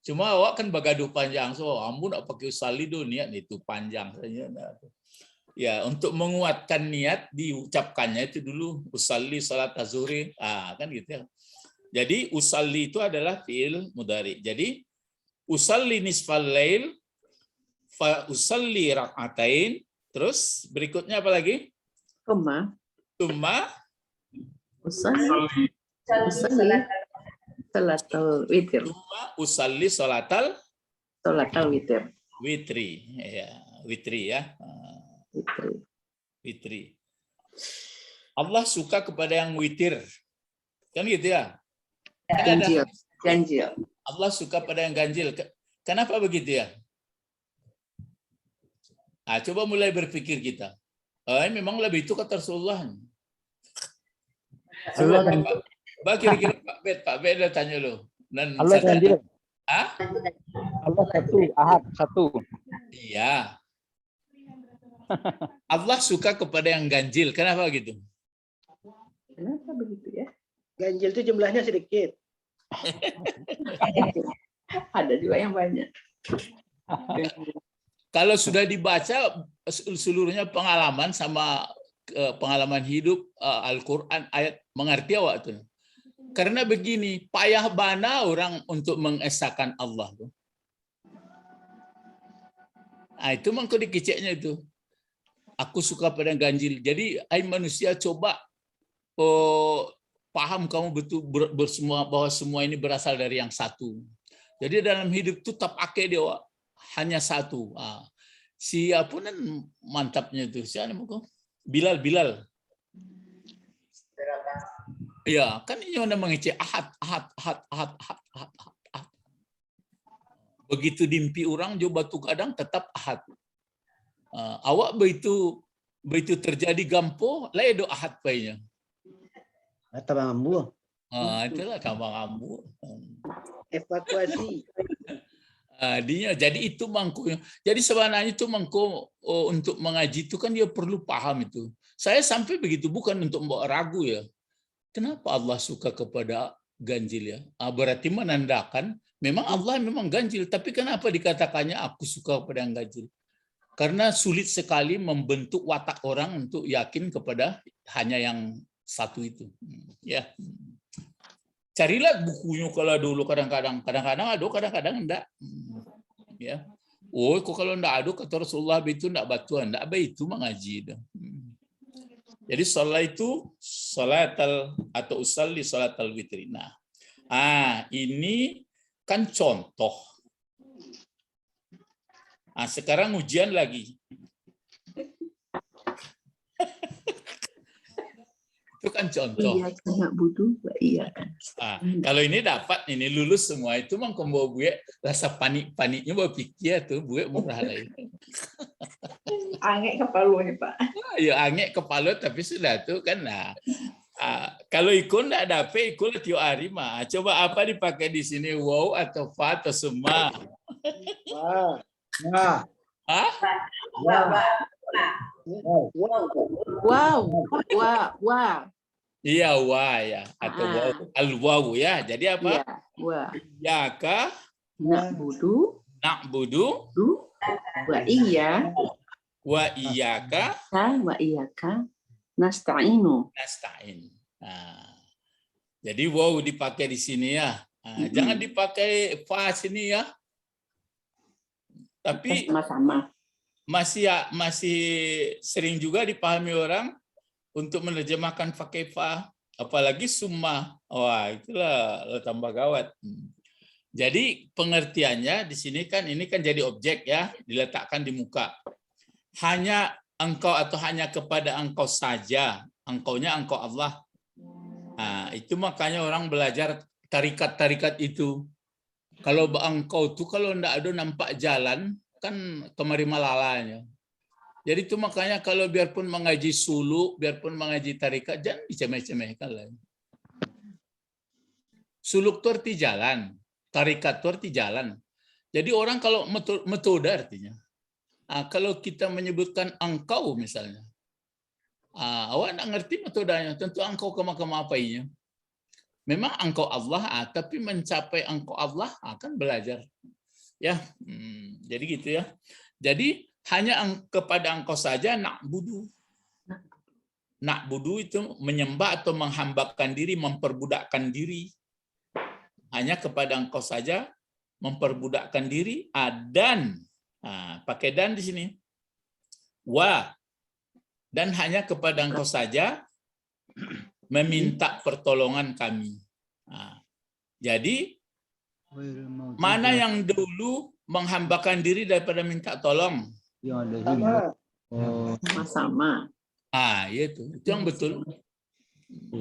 Cuma awak kan bagaduh panjang. So, ampun nak pakai usalli dulu niat itu panjang saja. Ya, untuk menguatkan niat diucapkannya itu dulu usalli sholat zuhri. Kan gitu ya. Jadi usalli itu adalah fi'il mudhari. Jadi usalli nisfal lail fa usalli rakaatain. Terus berikutnya apa lagi? Koma. Tumma Usalli salatul witir. Tumma usalli sholatal Witir. witri. Ya, witri ya. Witir. Witri. Allah suka kepada yang witir. Kan gitu ya? Ganjil. Allah suka pada yang ganjil. Kenapa begitu ya? Coba mulai berpikir kita. Memang lebih itu kata Rasulullah. Kira-kira Pak Bet udah tanya lo. Allah ganjil. Ah? Allah satu, ahad satu. Iya. Allah suka kepada yang ganjil. Kenapa gitu? Kenapa begitu ya? Ganjil itu jumlahnya sedikit. Ada juga yang banyak. Kalau sudah dibaca seluruhnya pengalaman sama pengalaman hidup Al-Quran ayat mengerti awak tuh. Karena begini, payah bana orang untuk mengesahkan Allah tuh. Itu mangko dikeceknya itu. Aku suka pada ganjil. Jadi manusia coba paham kamu betul bersemua bahwa semua ini berasal dari yang satu. Jadi dalam hidup itu tak pakai dia hanya satu. Siapa nan mantapnya itu? Siapa namanya? Bilal. Ya, kan ini yang mengecek ahad. Begitu dimpi orang jo batu kadang tetap ahad. Awak begitu terjadi gampo, lain do ahad painya. Tabang ambu. Itulah tambang ambu. Evakuasi. Dia jadi itu mangkunya. Jadi sebenarnya itu mangku untuk mengaji itu kan dia perlu paham itu. Saya sampai begitu bukan untuk membawa ragu ya. Kenapa Allah suka kepada ganjil ya? Berarti menandakan memang Allah memang ganjil, tapi kenapa dikatakannya aku suka kepada yang ganjil? Karena sulit sekali membentuk watak orang untuk yakin kepada hanya yang satu itu. Ya. Carilah bukunya kalau dulu kadang-kadang ada, kadang-kadang enggak. Ya. Oh, kok kalau enggak ada kata Rasulullah itu enggak batuan, enggak itu mengaji dah. Jadi salat itu salatal atau usalli salatal witri. Nah, ini kan contoh. Sekarang ujian lagi. Itu kan contoh. Iya, nggak butuh, iya kan. Kalau ini dapat, ini lulus semua itu mang kombo buat rasa paniknya bawa pikir tuh buat murah lain. Angek kepala nih Pak. Ya angek kepala tapi sudah tuh kan. Kalau ikut nggak dapat ikut tiap hari mah. Coba apa dipakai di sini wow atau fa atau semua? Wow. Iya wah ya atau wow al-waw ya. Jadi apa? Iya, wah. Yaka Na'budu wa iya wa iyyaka nasta'inu. nasta'in. Jadi wow dipakai di sini ya. Jangan dipakai fa sini ya. Tapi Sama-sama. masih sering juga dipahami orang untuk menerjemahkan pakai fa, apalagi summa. Wah, itulah tambah gawat. Jadi pengertiannya di sini kan ini kan jadi objek ya, diletakkan di muka. Hanya engkau atau hanya kepada engkau saja, engkaunya engkau Allah. Itu makanya orang belajar tarikat-tarikat itu. Kalau engkau tuh kalau enggak ada nampak jalan kan kemari malalanya. Jadi itu makanya kalau biarpun mengaji suluk, biarpun mengaji tarikat jangan dicemeh-cemehkan lah. Suluk itu arti jalan, tarikat itu arti jalan. Jadi orang kalau metode artinya. Kalau kita menyebutkan engkau misalnya, awak nak ngerti metodenya, tentu engkau kema apainya. Memang engkau Allah, tapi mencapai engkau Allah akan belajar. Ya, jadi gitu ya. Jadi hanya kepada engkau saja na'budu. Na'budu itu menyembah atau menghambakan diri, memperbudakkan diri. Hanya kepada engkau saja memperbudakkan diri. Dan pakai dan di sini. Dan hanya kepada engkau saja meminta pertolongan kami. Jadi mana yang dulu menghambakan diri daripada minta tolong? Sama-sama. Itu yang betul.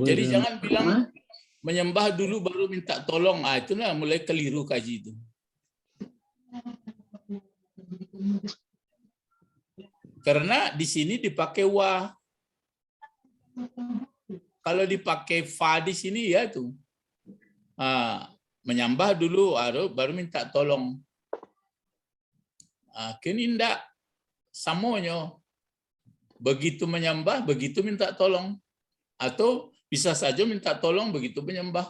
Jadi jangan bilang menyembah dulu baru minta tolong. Itulah mulai keliru kaji itu. Karena di sini dipakai wa. Kalau dipakai fa di sini ya tuh. Menyembah dulu baru minta tolong. Kini enggak samonya. Begitu menyembah, begitu minta tolong. Atau bisa saja minta tolong begitu menyembah.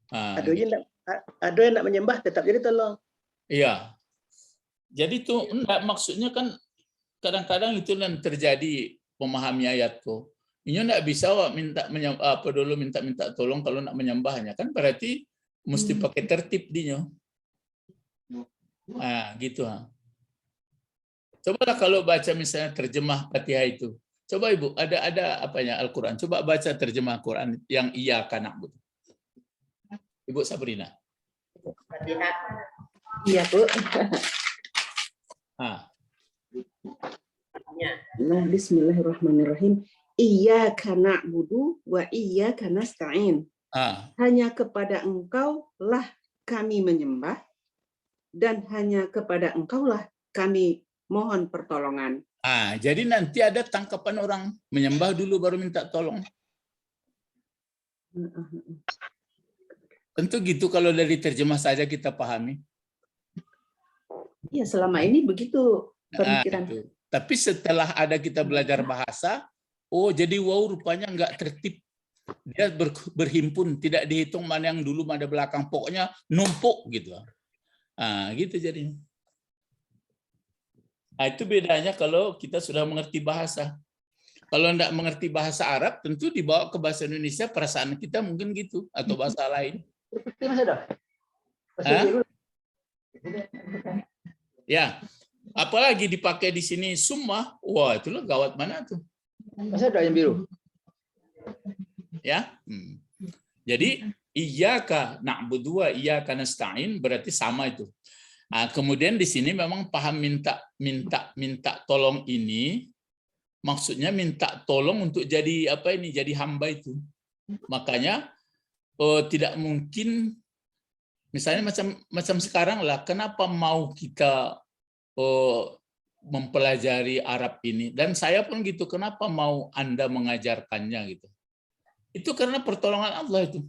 Ada yang nak menyembah tetap jadi tolong. Iya. Jadi itu enggak maksudnya kan kadang-kadang itu yang terjadi memahami ayat tuh. Ini enggak bisa minta tolong kalau nak menyembahnya kan berarti mesti pakai tertib dinya. Gitu. Cobalah kalau baca misalnya terjemah Fatihah itu. Coba Ibu, ada apanya Al-Quran. Coba baca terjemah Quran yang iyyaka na'budu. Ibu Sabrina. Fatihah. Iya, Bu. Ah, Ya. Nah, bismillahirrahmanirrahim. Iyyaka na'budu wa iyyaka nasta'in. ah, Hanya kepada Engkau lah kami menyembah dan hanya kepada Engkaulah kami mohon pertolongan. jadi nanti ada tangkapan orang menyembah dulu baru minta tolong. Tentu gitu kalau dari terjemah saja kita pahami. Ya, selama ini begitu Ah, pemikiran. itu. Tapi setelah ada kita belajar bahasa, oh jadi wow rupanya nggak tertib. Dia berhimpun, tidak dihitung mana yang dulu, mana belakang. Pokoknya numpuk gitu. Gitu jadinya. Itu bedanya kalau kita sudah mengerti bahasa. Kalau tidak mengerti bahasa Arab, tentu dibawa ke bahasa Indonesia, perasaan kita mungkin gitu. Atau bahasa lain. Ya, apalagi dipakai di sini summa, wah itulah gawat mana tuh. Masih ada yang biru. Ya. Jadi iyyaka na'budu wa iyyaka nasta'in berarti sama itu. Kemudian di sini memang paham minta tolong ini maksudnya minta tolong untuk jadi apa ini? Jadi hamba itu. Makanya tidak mungkin misalnya macam sekarang lah, kenapa mau kita mempelajari Arab ini? Dan saya pun gitu, kenapa mau Anda mengajarkannya gitu? Itu karena pertolongan Allah itu.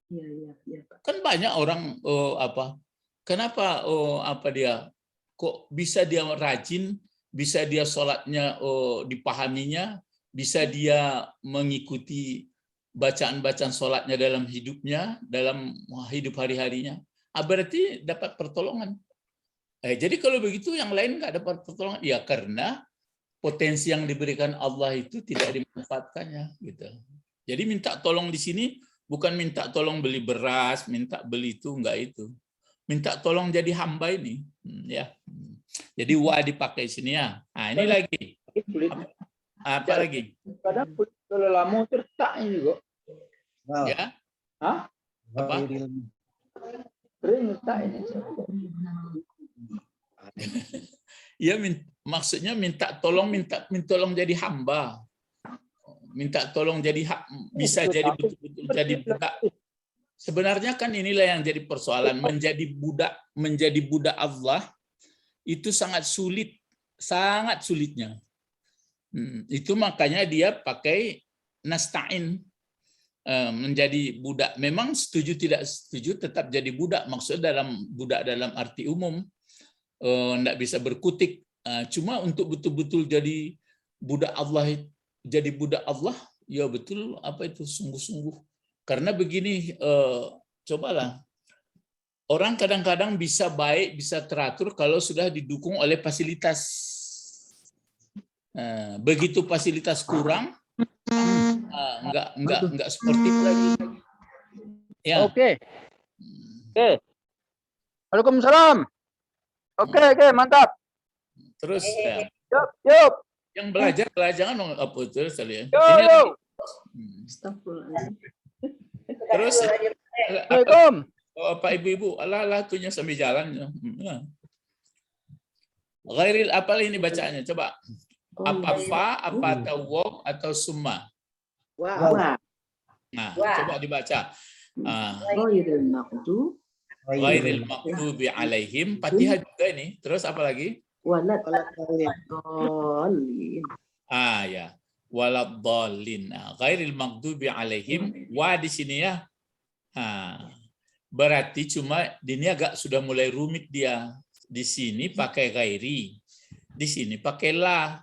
Iya, Pak. Kan banyak orang kenapa dia kok bisa dia rajin, bisa dia sholatnya dipahaminya, bisa dia mengikuti bacaan-bacaan sholatnya dalam hidupnya, dalam hidup hari-harinya. Berarti dapat pertolongan. Jadi kalau begitu yang lain nggak dapat pertolongan, ya karena potensi yang diberikan Allah itu tidak dimanfaatkannya, gitu. Jadi minta tolong di sini bukan minta tolong beli beras, minta beli itu enggak itu. Minta tolong jadi hamba ini, ya. Jadi wa dipakai sini ya. Ini lagi. Apa lagi? Kadang kalau lama tertak ini juga. Ya. Hah? Apa? Kering tak ini. Ya, maksudnya minta tolong jadi hamba. Minta tolong jadi bisa jadi betul-betul jadi budak. Sebenarnya kan inilah yang jadi persoalan, menjadi budak Allah itu sangat sulitnya. Itu makanya dia pakai nasta'in, menjadi budak. Memang setuju tidak setuju tetap jadi budak, maksudnya budak dalam arti umum, enggak bisa berkutik. Cuma untuk betul-betul jadi budak Allah, ya betul sungguh-sungguh. Karena begini, cobalah. Orang kadang-kadang bisa baik, bisa teratur kalau sudah didukung oleh fasilitas. Begitu fasilitas kurang, enggak seperti itu lagi. Ya. Oke. Waalaikumsalam. Oke, mantap. Terus ya. Yuk. Yang belajar jangan apa terus kalian. Yuk. Astagfirullahaladzim. Terus Assalamualaikum. Pak Ibu-ibu, Allah tuhnya sambil jalan. Ghairil apal ini bacaannya, coba. Apa fa, apa tawaw atau summa? Wah. Nah, coba dibaca. Ghairil maghdubi Ghairil maghdubi alaihim. Fatihah juga ini. Terus apa lagi? waladdallin. Ya. Waladdallin. Ghairil maghdubi alaihim. Wa di sini ya. Berarti cuma ini agak sudah mulai rumit dia. Di sini pakai ghairi. Di sini pakai la.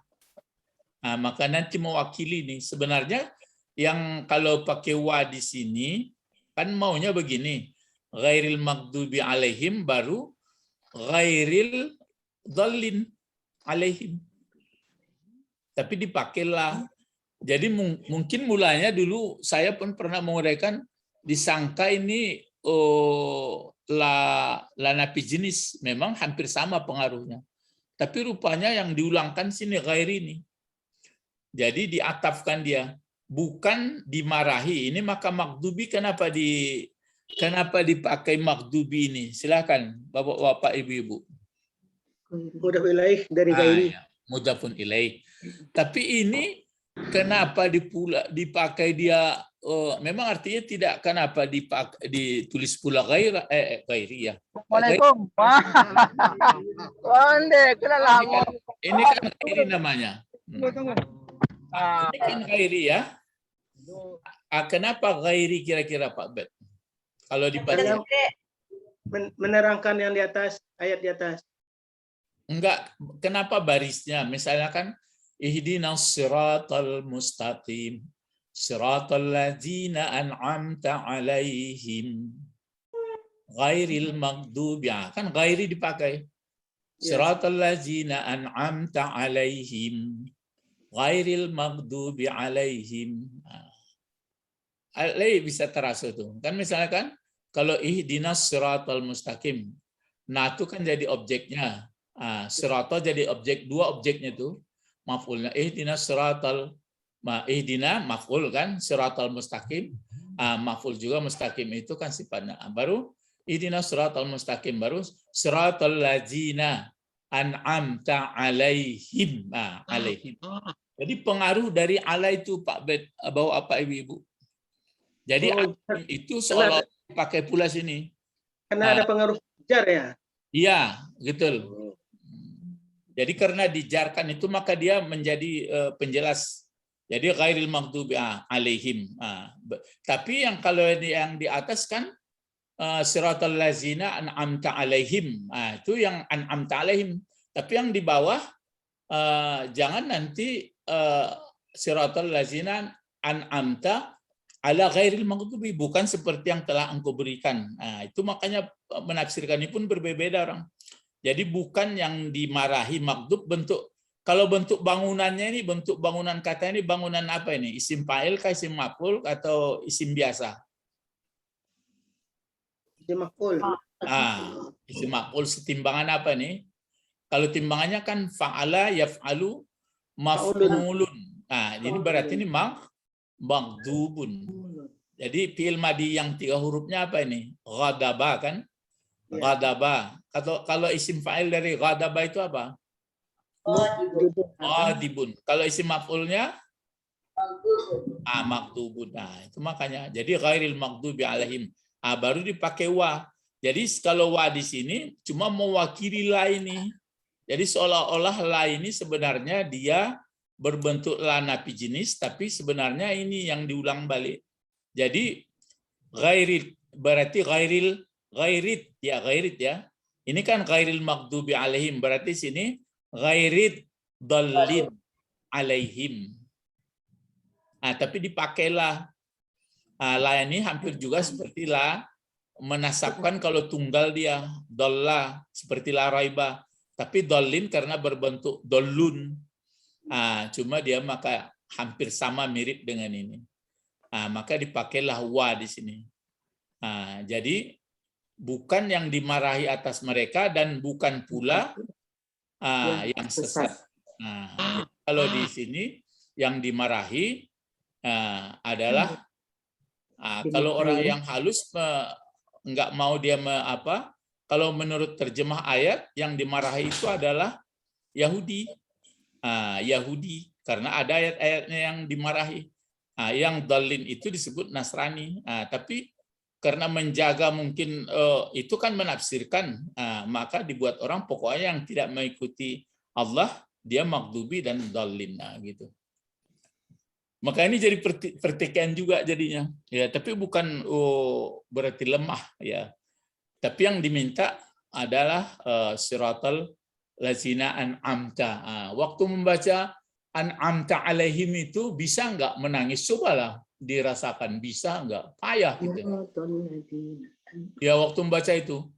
Maka nanti mewakili nih. Sebenarnya yang kalau pakai wa di sini kan maunya begini. Ghairil maghdubi alaihim baru ghairil dhallin alaihim. Tapi dipakailah. Jadi mungkin mulanya dulu saya pun pernah menguraikan disangka ini la nafi jenis, memang hampir sama pengaruhnya. Tapi rupanya yang diulangkan sini ghairi ini. Jadi diatafkan dia, bukan dimarahi. Ini maka maghdubi kenapa dipakai maghdubi ini? Silakan Bapak-bapak, Ibu-ibu. Mudah ilaih dari gairi. Ya, mudhafun ilaih. Tapi ini kenapa dipakai dia? Memang artinya tidak kenapa ditulis pula gairi ya. Assalamualaikum. Wande, kenal Ini kan gairi namanya. Ini kan gairi ya. Kenapa gairi kira-kira Pak Bet? Kalau dibaca Menerangkan yang di atas, ayat di atas. enggak, kenapa barisnya? Misalnya kan ihdinas siratal mustaqim. Siratal ladzina an'amta 'alaihim ghairil maghdubi. Kan ghairi dipakai. Siratal ladzina an'amta 'alaihim ghairil maghdubi 'alaihim. Alai bisa terasa tuh. Kan misalnya kan kalau ihdinas siratal mustaqim. Nah, itu kan jadi objeknya. Sirata jadi objek, dua objeknya tuh. Maf'ulnya ihdinas siratal ihdina maf'ul kan, siratal mustaqim, maf'ul juga mustaqim itu kan sifatnya. Baru ihdinas siratal mustaqim, baru siratal ladzina an'amta 'alaihim. Alaihim. Jadi pengaruh dari ala itu Pak Bet, bawa apa Ibu-ibu? Jadi itu seolah pakai pula sini. Karena ada pengaruh jar ya. Iya, betul. Jadi karena dijarkan itu maka dia menjadi penjelas. Jadi ghairil maghdubi alaihim. Tapi yang kalau yang di atas kan siratal ladzina an'amta alaihim. Itu yang an'amta alaihim. Tapi yang di bawah jangan nanti siratal ladzina an'amta ala ghairil maghdubi, bukan seperti yang telah engkau berikan. Itu makanya menafsirkan ini pun berbeda orang. Jadi bukan yang dimarahi maghdub bentuk. Kalau bentuk bangunannya ini, bentuk bangunan kata ini, bangunan apa ini? Isim fa'il kah, isim maf'ul atau isim biasa? Isim maf'ul. Isim maf'ul setimbangan apa nih? Kalau timbangannya kan fa'ala yaf'alu maf'ulun. Ini berarti ini maghdubun. Jadi fi'il madhi yang 3 hurufnya apa ini? Ghadaba kan? Ghadaba. Kalau isim fa'il dari ghadaba itu apa? Dibun. Kalau isim maf'ulnya maghdubun. Itu makanya. Jadi ghairil maghdubi alaihim. Baru dipakai wa. Jadi kalau wa di sini cuma mewakili la ini. Jadi seolah-olah la ini sebenarnya dia berbentuk la nafi jenis, tapi sebenarnya ini yang diulang balik. Jadi ghairil berarti ghairit ya. Ini kan ghairil maghdubi alaihim, berarti sini ghairid dallin alaihim. Tapi dipakailah la ini hampir juga seperti la menasabkan kalau tunggal dia dalla seperti la raiba, tapi dallin karena berbentuk dollun. Cuma dia maka hampir sama mirip dengan ini. Maka dipakailah wa di sini. Jadi bukan yang dimarahi atas mereka dan bukan pula yang sesat. Kalau di sini yang dimarahi adalah kalau orang yang halus nggak mau dia kalau menurut terjemah ayat yang dimarahi itu adalah Yahudi. Yahudi karena ada ayat-ayatnya yang dimarahi. Yang dalin itu disebut Nasrani. Tapi karena menjaga mungkin itu kan menafsirkan, maka dibuat orang pokoknya yang tidak mengikuti Allah dia maghdubi dan dalin gitu. Maka ini jadi pertikaian juga jadinya. Ya, tapi bukan berarti lemah ya. Tapi yang diminta adalah siratal ladzina an'amta. Waktu membaca an'amta alaihim itu bisa nggak menangis? Cobalah dirasakan, bisa nggak? Payah gitu. Ya waktu membaca itu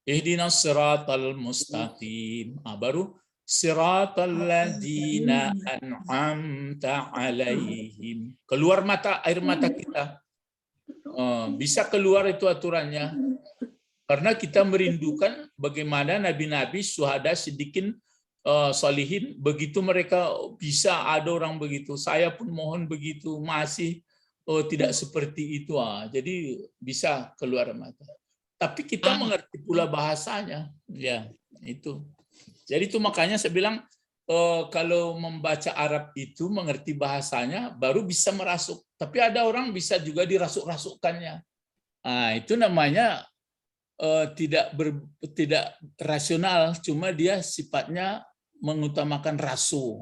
ihdinas siratal mustaqim. Baru siratal ladzina an'amta alaihim. Keluar air mata kita. Bisa keluar itu aturannya. Karena kita merindukan bagaimana nabi-nabi, syuhada, siddiqin solihin, begitu mereka bisa ada orang begitu, saya pun mohon begitu, masih tidak seperti itu. Jadi bisa keluar mata. Tapi kita mengerti pula bahasanya, ya itu. Jadi itu makanya saya bilang kalau membaca Arab itu mengerti bahasanya baru bisa merasuk. Tapi ada orang bisa juga dirasuk-rasukkannya. Nah, itu namanya tidak rasional, cuma dia sifatnya mengutamakan rasu.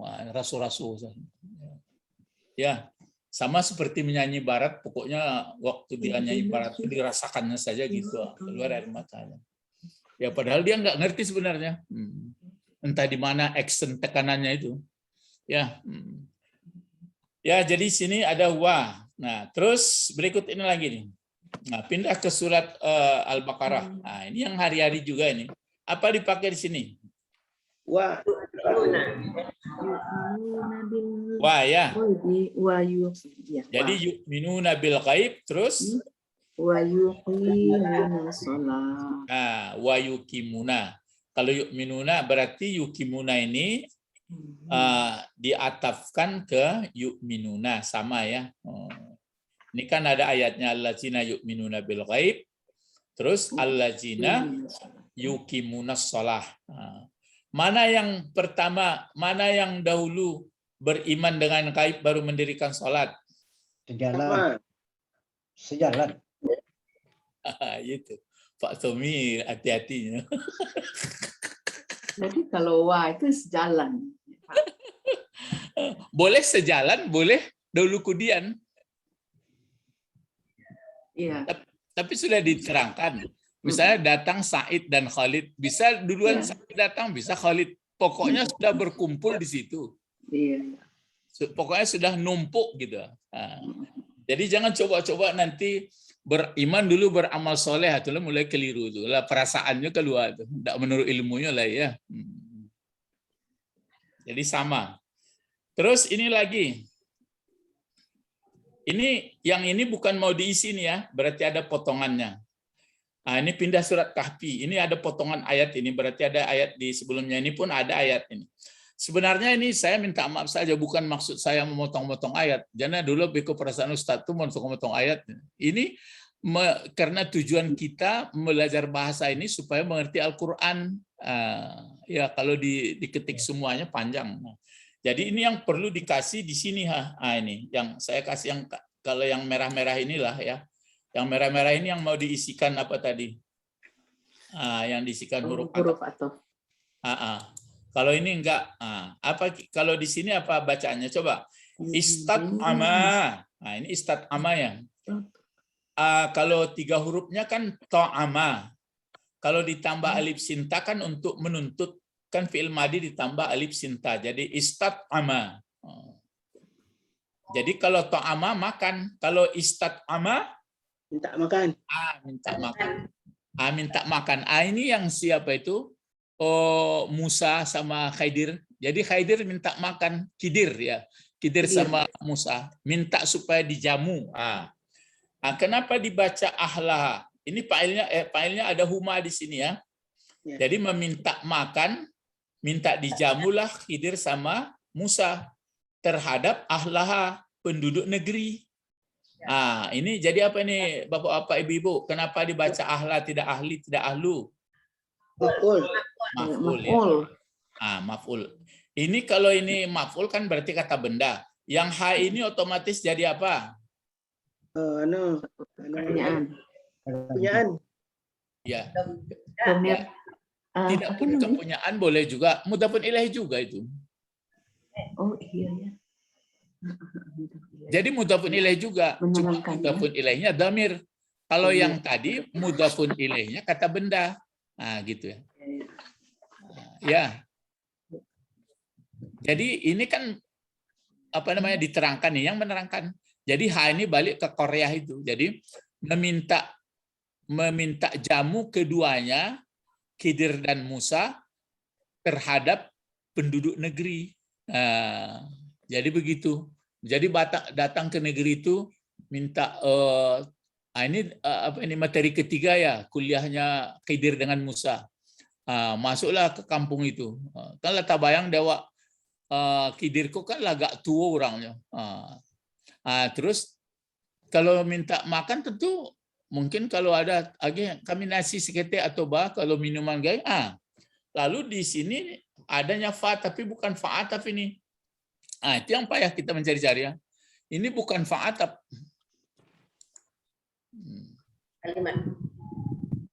Ya, sama seperti menyanyi barat, pokoknya waktu dia nyanyi barat itu dirasakannya saja gitu, keluar air matanya. Ya padahal dia nggak ngerti sebenarnya. Entah di mana action tekanannya itu. Ya. Ya, jadi sini ada wa. Nah, terus berikut ini lagi nih. Nah, pindah ke surat Al-Baqarah. Nah, ini yang hari-hari juga ini. Apa dipakai di sini? Wa. Wa ya. Wa ya. Jadi yu'minuna bil ghaib, terus wa yuqimuna shalah. nah, wa yuqimuna. Kalau yu'minuna berarti yuqimuna ini diatafkan ke yu'minuna, sama ya. Ini kan ada ayatnya allazina yu'minuna bil ghaib, terus allazina yuqimuna shalah. Mana yang pertama, mana yang dahulu beriman dengan gaib baru mendirikan salat? Sejalan. Itu. Pak Tommy hati-hati. Jadi kalau wa itu sejalan. Boleh sejalan, boleh dahulu kemudian. Iya. Tapi sudah diterangkan. Misalnya datang Said dan Khalid, bisa duluan Said datang, bisa Khalid. Pokoknya sudah berkumpul di situ. Iya. Pokoknya sudah numpuk gitu. Nah, jadi jangan coba-coba nanti beriman dulu beramal soleh, itulah mulai keliru itu. Lah perasaannya keluar itu, tidak menurut ilmunya lah ya. Jadi sama. Terus ini lagi. Yang ini bukan mau diisi nih ya, berarti ada potongannya. Nah, ini pindah surat Kahfi. Ini ada potongan ayat ini, berarti ada ayat di sebelumnya ini pun ada ayat ini. Sebenarnya ini saya minta maaf saja, bukan maksud saya memotong-motong ayat. Jangan dulu beko perasaan Ustaz itu memotong ayat. Ini karena tujuan kita belajar bahasa ini supaya mengerti Al-Quran. Ya kalau diketik semuanya panjang. Jadi ini yang perlu dikasih di sini. Ini yang saya kasih, yang kalau yang merah-merah inilah ya. Yang merah-merah ini yang mau diisikan apa tadi? Yang diisikan huruf atau. Kalau ini enggak. Apa kalau di sini apa bacaannya? Coba. Istat'ama. Nah, ini istat'ama ya. Kalau 3 hurufnya kan ta'ama. Kalau ditambah alif sinta kan untuk menuntut, kan fi'il madi ditambah alif sinta. Jadi istat'ama. Jadi kalau ta'ama makan, kalau istat'ama Minta makan. minta makan. Minta makan. Ini yang siapa itu? Musa sama Khidir. Jadi Khidir minta makan Khidir ya. Khidir sama Musa minta supaya dijamu. Kenapa dibaca ahlah? Ini failnya ada huma di sini ya. Jadi meminta makan, minta dijamulah Khidir sama Musa terhadap ahlah, penduduk negeri. Ini jadi apa ini Bapak-bapak Ibu-ibu? Kenapa dibaca ahlah tidak ahli, tidak ahlu? Maf'ul. Maf'ul ya. Maf'ul. Ini kalau ini maf'ul kan berarti kata benda. Yang ha ini otomatis jadi apa? Punyaan. Ya. Tidak Tidak pun kepunyaan boleh juga. Mudhafun ilaih juga itu. Oh iya ya. Jadi mudhafun ilaih juga. Cuma mudhafun ilaihnya dhamir. Kalau yang tadi mudhafun ilaihnya kata benda. Gitu ya. Ya. Jadi ini kan apa namanya diterangkan nih, yang menerangkan. Jadi ha ini balik ke Korea itu. Jadi meminta jamu keduanya, Khidir dan Musa, terhadap penduduk negeri. Jadi begitu. Jadi datang ke negeri itu minta ini materi ketiga ya, kuliahnya Khidir dengan Musa. Masuklah ke kampung itu. Kan lah tak bayang dewa kidirku kan lah agak tua orangnya. Terus kalau minta makan tentu mungkin kalau ada kami nasi seketek atau kalau minuman gaya. Lalu di sini adanya fa tapi bukan fa ataf ini. Itu yang payah kita mencari-cari ya. Ini bukan fa ataf. Kalimat.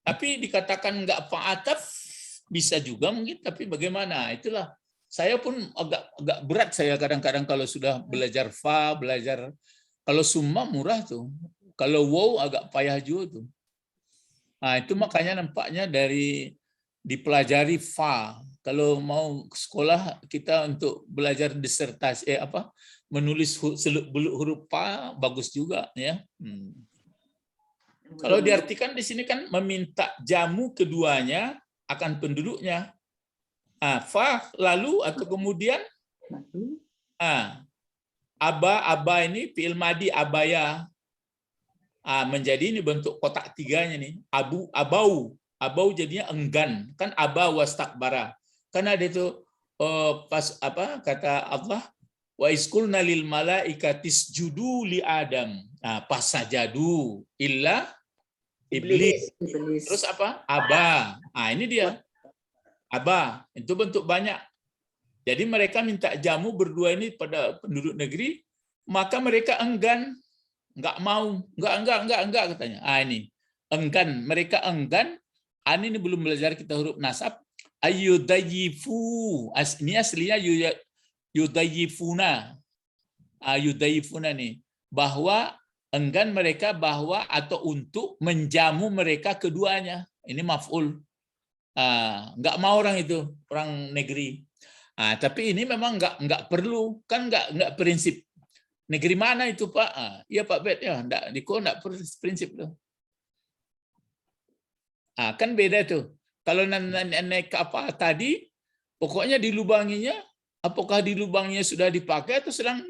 Tapi dikatakan enggak fa ataf bisa juga mungkin, tapi bagaimana? Itulah saya pun agak berat saya kadang-kadang kalau sudah belajar fa, belajar kalau summa murah tuh. Kalau wow agak payah juga tuh. Itu makanya nampaknya dari dipelajari fa. Kalau mau sekolah kita untuk belajar disertasi menulis seluk-beluk huruf fa bagus juga ya. Kalau diartikan di sini kan meminta jamu keduanya akan penduduknya. Fa lalu atau kemudian aba ini fi'il madi abaya. Menjadi ini bentuk kotak tiganya nih. Abau jadinya enggan. Kan aba wastakbara. Karena ada itu pas kata Allah wa isqulna lil malaikatis judu li Adam. Pas sajadu illa iblis. Terus apa? Aba. Ini dia. Aba. Itu bentuk banyak. Jadi mereka minta jamu berdua ini pada penduduk negeri, maka mereka enggan, enggak mau, enggak katanya. Ini. Enggan, mereka enggan. Ini belum belajar kita huruf nasab. Ayudayifu. Ini aslinya yudayifuna. Yudayifuna nih. Bahwa enggan mereka bahwa atau untuk menjamu mereka keduanya. Ini maf'ul. Enggak mau orang itu, orang negeri. Tapi ini memang enggak perlu, kan enggak prinsip. Negeri mana itu Pak? Iya Pak Bet ya, enggak prinsip tuh. Kan beda tuh. Kalau naik kapal tadi, pokoknya dilubanginya, apakah di lubangnya sudah dipakai atau sedang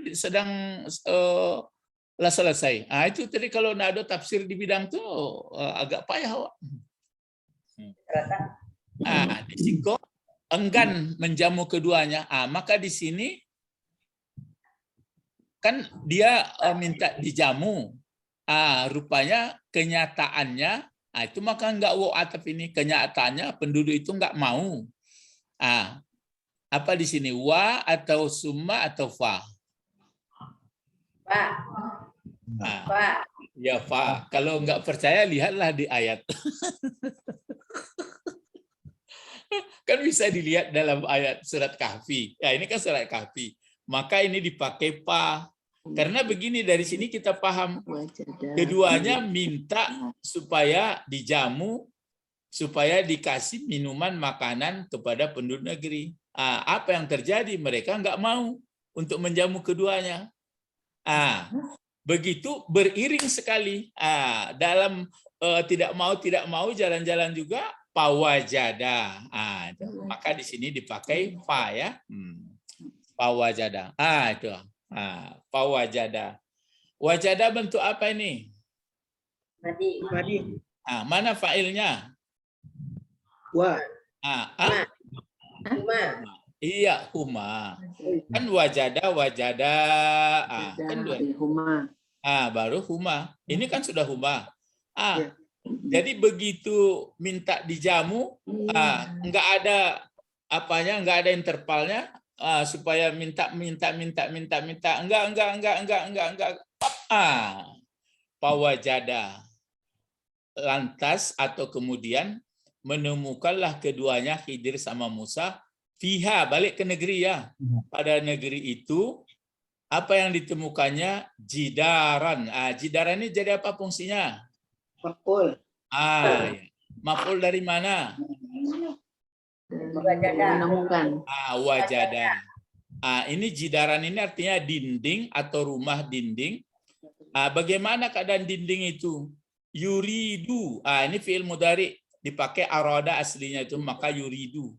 selesai. Itu tadi kalau nggak ada tafsir di bidang itu agak payah. Di singko enggan menjamu keduanya. Maka di sini kan dia minta dijamu. Rupanya kenyataannya itu maka enggak ataf ini, kenyataannya penduduk itu enggak mau. Apa di sini wa atau summa atau fa? Fa. Ya fa. Kalau enggak percaya lihatlah di ayat. Kan bisa dilihat dalam ayat surat Kahfi. Ya ini kan surat Kahfi. Maka ini dipakai fa. Karena begini dari sini kita paham keduanya minta supaya dijamu, supaya dikasih minuman makanan kepada penduduk negeri. Apa yang terjadi? Mereka enggak mau untuk menjamu keduanya. Begitu beriring sekali. Dalam tidak mau jalan-jalan juga pawajada. Maka di sini dipakai fa ya. Pawajada. Itu. Pawajada. Wajada bentuk apa ini? Madi. Mana fa'ilnya? Wa. Huma. Iya, huma. Kan wajada. Kan dua. Huma. Baru huma. Ini kan sudah huma. Jadi begitu minta dijamu, enggak ada apanya, enggak ada intervalnya. Supaya minta enggak pawajada lantas atau kemudian menemukanlah keduanya Khidir sama Musa fiha balik ke negeri ya. Pada negeri itu apa yang ditemukannya jidaran. Jidaran ini jadi apa fungsinya? Maf'ul. Ya. Maf'ul dari mana? Menemukan. Wajada. Ini jidaran ini artinya dinding atau rumah dinding. Bagaimana keadaan dinding itu? Yuridu. Ini fi'il mudhari dipakai arada aslinya itu maka yuridu.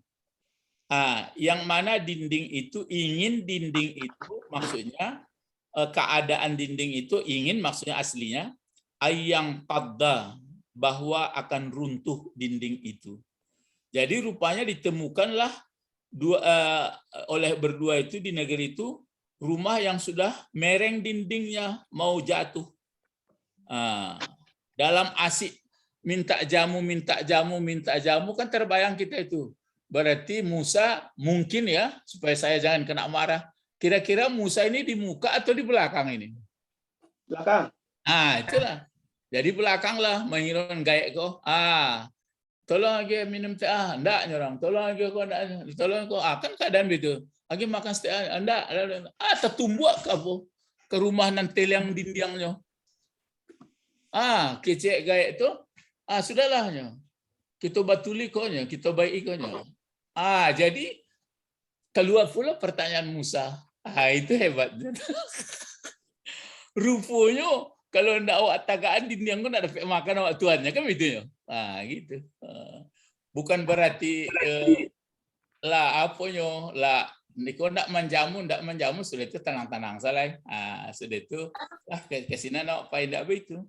Yang mana dinding itu ingin dinding itu maksudnya keadaan dinding itu ingin maksudnya aslinya ayang qadda bahwa akan runtuh dinding itu. Jadi rupanya ditemukanlah oleh berdua itu di negeri itu rumah yang sudah mereng dindingnya mau jatuh. Dalam asik minta jamu kan terbayang kita itu. Berarti Musa mungkin ya, supaya saya jangan kena marah. Kira-kira Musa ini di muka atau di belakang ini? Belakang. Itulah. Jadi belakang lah menghiraukan gaek kau. Tolong lagi minum teh. Enggak nyorang. Tolong lagi kau tolong kau. Kan keadaan begitu. Lagi makan teh. Enggak. Tertumbuk ke rumah nanti yang dindingnya. Kecek gaek itu. Sudahlah. Kita batuli konya, kita baik konya. Jadi keluar pula pertanyaan Musa. Itu hebat. Rupanya kalau ndak awak tagaan dinding kau ndak dapat makan awak tuannya kan begitu ya. Gitu. Bukan berarti niko ndak menjamu sudah itu tenang-tenang salah. Sudah itu ke sini nak apa ndak begitu.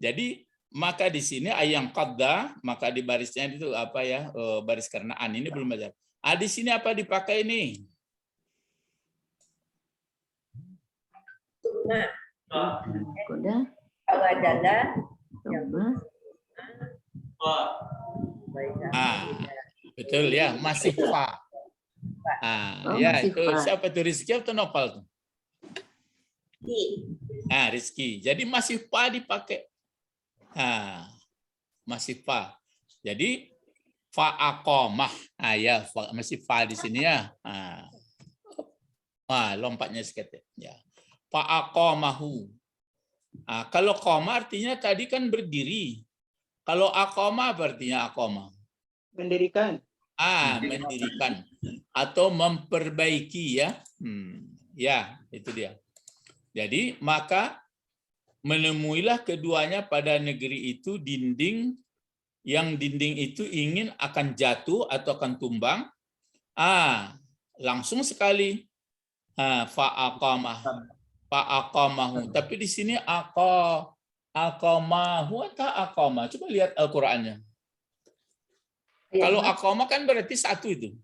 Jadi maka di sini ayang qadda, maka di barisnya itu apa ya? Baris karenaan ini belum baca. Di sini apa dipakai ini? Tuna. Kuda. Wadada. Tuma. Betul ya, masih fa. Ya masih itu fa. siapa itu Rizky atau Nopal tuh? Rizky. Jadi masih fa dipakai. Masih fa. Jadi fa aqamah. Ya, masih fa di sini ya. Lompatnya sedikit ya. Fa aqamahu. Kalau qama artinya tadi kan berdiri. Kalau aqama artinya aqama. Mendirikan. Mendirikan atau memperbaiki ya. Ya, itu dia. Jadi maka menemuilah keduanya pada negeri itu dinding itu ingin akan jatuh atau akan tumbang. Langsung sekali fa'aqamahu. Tapi di sini aqamahu atau aqama. Coba lihat Al-Qur'annya. Kalau aqama kan berarti satu itu.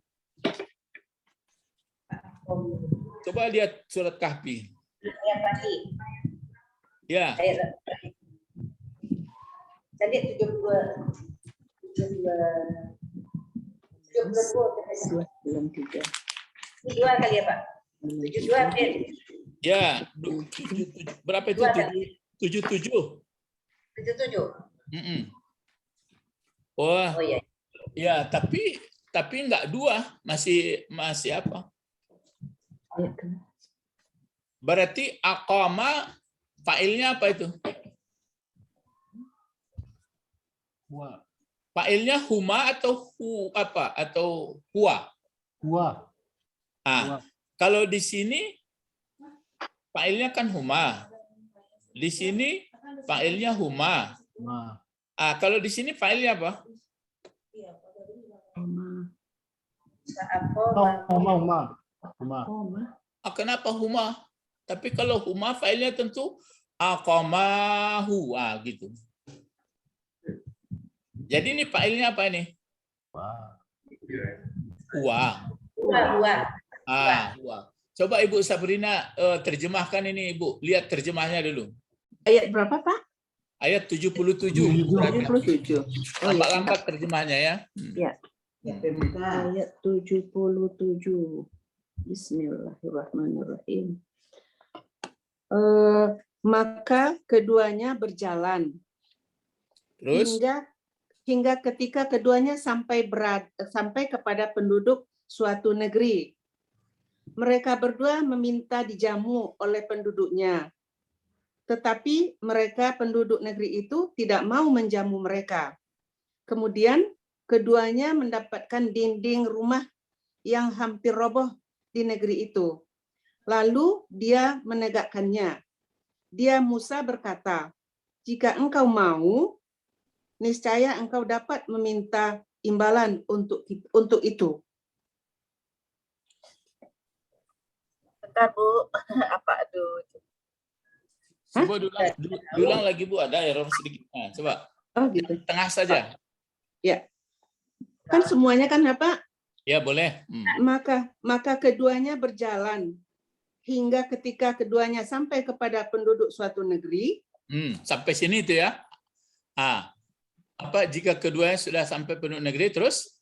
Coba lihat surat Kahfi. Ya. Jadi 72 kali ya Pak? 72 Ben. Ya, berapa itu? 77. 77. Wah. Oh iya. Ya, tapi enggak dua, masih apa? Berarti aqama fa'ilnya apa itu? Fa'ilnya huma atau apa? Atau huwa? Huwa. Kalau di sini fa'ilnya kan huma. Di sini fa'ilnya huma. Kalau di sini fa'ilnya apa? Huma. Kenapa huma? Tapi kalau huma fa'ilnya tentu aqamahu, gitu. Jadi ini fa'ilnya apa ini? Huwa. Huwa. Coba Ibu Sabrina terjemahkan ini, Ibu. Lihat terjemahnya dulu. Ayat berapa, Pak? Ayat 77. 77. Lambat-lambat terjemahnya ya. Ya. Ayat 77. Bismillahirrahmanirrahim. Maka keduanya berjalan. Terus? Hingga ketika keduanya sampai kepada penduduk suatu negeri. Mereka berdua meminta dijamu oleh penduduknya. Tetapi mereka penduduk negeri itu tidak mau menjamu mereka. Kemudian keduanya mendapatkan dinding rumah yang hampir roboh di negeri itu. Lalu dia menegakkannya. Dia Musa berkata, "Jika engkau mau, niscaya engkau dapat meminta imbalan untuk itu." Bentar Bu, apa aduh. Coba dulang lagi Bu, ada error sedikit. Coba. Oh gitu. Tengah saja. Ya. Kan semuanya kan apa? Ya boleh. Maka keduanya berjalan hingga ketika keduanya sampai kepada penduduk suatu negeri. Sampai sini itu ya. Apa jika keduanya sudah sampai penduduk negeri terus?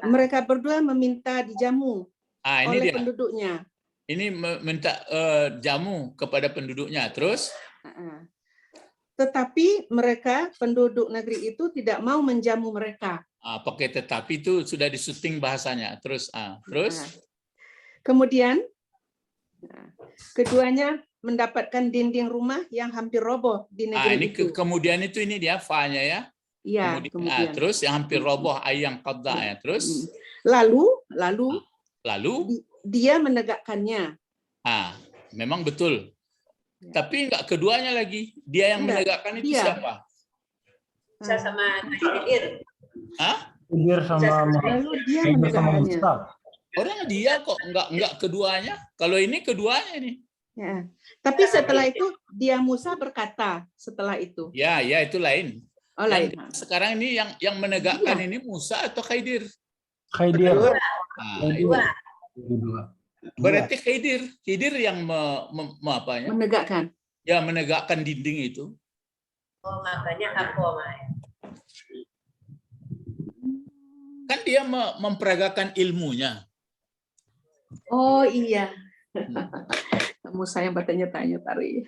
Mereka berdua meminta dijamu Ini oleh dia. penduduknya. Ini minta jamu kepada penduduknya terus? Tetapi mereka penduduk negeri itu tidak mau menjamu mereka. Pakai tetapi itu sudah disuting bahasanya. Terus Kemudian keduanya mendapatkan dinding rumah yang hampir roboh di negeri ini itu. kemudian itu ini dia fa-nya ya. Iya, kemudian. Terus yang hampir roboh ayang qadda ya. Terus lalu dia menegakkannya. Memang betul. Tapi enggak keduanya lagi. Dia yang menegakkan itu siapa? Musa sama Khidir. Khidir sama Lalu dia Khidir sama menegakkannya. Musa. Orang dia kok enggak keduanya. Kalau ini keduanya ini. Ya. Tapi setelah itu dia Musa berkata setelah itu. Ya itu lain. Oh, lain. Sekarang ini yang menegakkan ini Musa atau Khidir? Khidir. Dua. Berarti Khidir yang apanya? Menegakkan. Ya menegakkan dinding itu. Oh, makanya aku Kan dia memperagakan ilmunya. Oh iya. Musa yang bertanya-tanya tadi.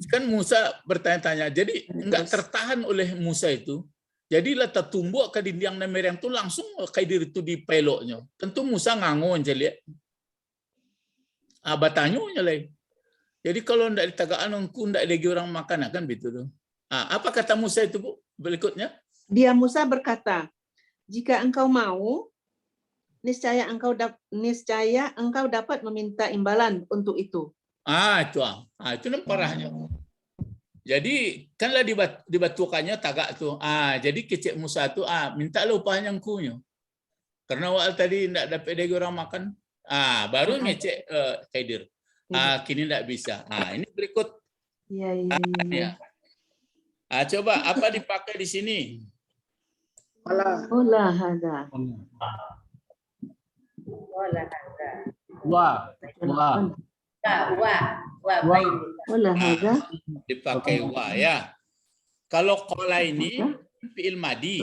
Kan Musa bertanya-tanya. Jadi enggak tertahan oleh Musa itu. Jadi letak tumbuk ke dinding yang itu langsung Khidir itu di peloknya. Tentu Musa ngangon jadi. Batanyonya lagi. Jadi kalau ndak ditagakan engku ndak lagi orang makan kan begitu tuh. Apa kata Musa itu Bu berikutnya? Dia Musa berkata, jika engkau mau, niscaya engkau dapat meminta imbalan untuk itu. Itu parahnya. Jadi kanlah dibatukannya tagak tuh. Jadi kecik Musa tuh mintalah upahnya engkunya. Karena waktu tadi ndak dapat lagi orang makan. Baru ngecek Khidir. Kini ndak bisa. Ini berikut. Iya. Coba apa dipakai di sini? Olah hada. Wa. Olah hada. Dipakai wa ya. Kalau qala ini fi'il madi.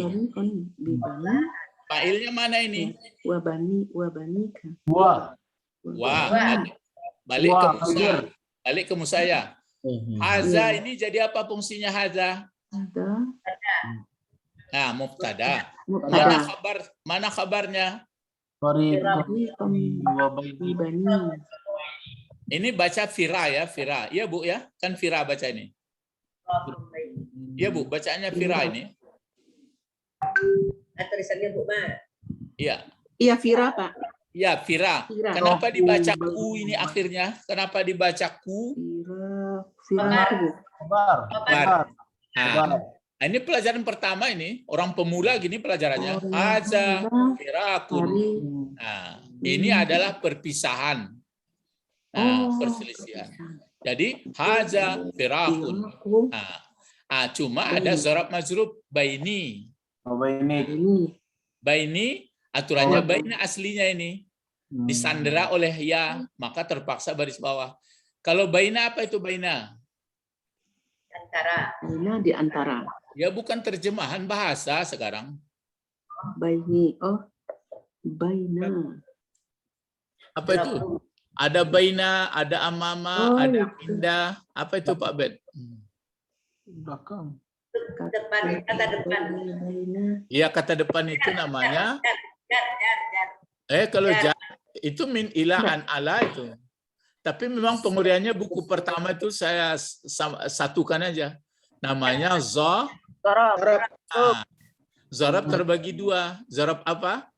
Fa'ilnya mana ini? Wabanika. Wa. Balik ke Musa. Balik ke Musa ya. Haza ini jadi apa fungsinya haza? Mubtada. Mana kabarnya? Ini baca Fira ya, Fira. Iya Bu ya, kan Fira baca ini. Iya Bu, bacanya Fira ini. Tulisannya Bu Ma. Iya. Iya Fira Pak. Iya Fira. Kenapa dibaca ku ini akhirnya? Kenapa dibaca ku? Fira itu Bu. Kabar. Ini pelajaran pertama ini. Orang pemula gini pelajarannya. Haza firakun. Ini adalah perpisahan. Perselisihan. Jadi haza firakun. Cuma ada zarab majrub baini. Baini aturannya baini aslinya ini. Disandera oleh ya, maka terpaksa baris bawah. Kalau baina apa itu baina? Antara. Di antara. Ya bukan terjemahan bahasa sekarang. Baini. Baina. Apa itu? Ada baina, ada amama, ada indah. Apa itu Pak Bet? Belakang. Depan, kata depan. Iya kata depan itu namanya. Jar. Kalau itu min ila an ala itu. Tapi memang penguriannya buku pertama itu saya satukan aja. Namanya zarab terbagi dua. Zarab apa?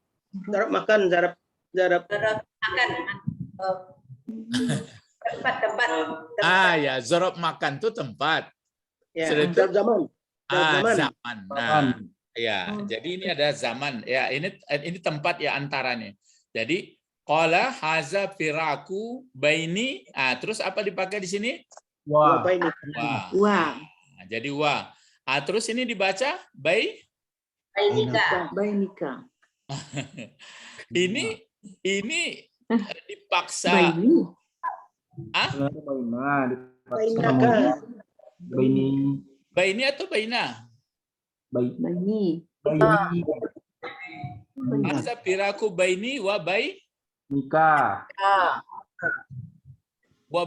Zarab makan, zarab Makan. Tempat. Ya, zarab makan itu tempat. ya, Sudah itu? zarab zaman. Zaman. Ya, jadi ini ada zaman. Ya, ini tempat ya antaranya. Jadi qala haza firaku baini. Terus apa dipakai di sini? Wa. Apa ini? Wa. Wa. Jadi wa. Terus ini dibaca Bainika. Bainika. Ini dipaksa. Baini. Baina. Bainaka. Baini. Baini atau baina? Baini. Baini. Haza firaku baini wa Nikah.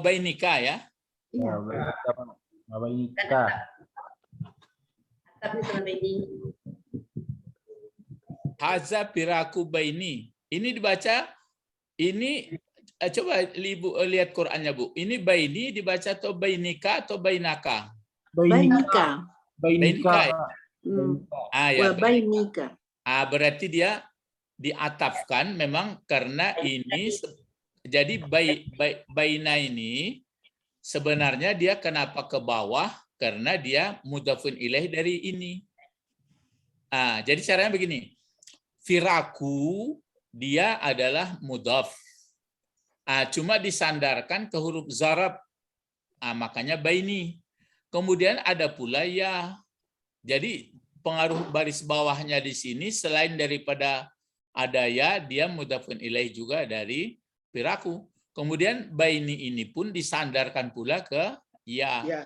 bainika ya. Iya. Bainika. Tapi sama ini. Haza firaku baini. Ini dibaca, ini coba Ibu lihat Qur'annya, Bu. Ini baini dibaca atau bainika atau bainaka? Bainika. Bainika. Hmm. Ya. Wa bainika. Berarti dia diatafkan memang karena ini jadi baina ini sebenarnya dia kenapa ke bawah karena dia mudhafun ilaih dari ini. Jadi caranya begini. Firaku dia adalah mudhaf. Cuma disandarkan ke huruf zarab. Makanya baini. Kemudian ada pula ya. Jadi pengaruh baris bawahnya di sini selain daripada ada ya, dia mudhafun ilaih juga dari firaku. Kemudian baini ini pun disandarkan pula ke ya. Ya.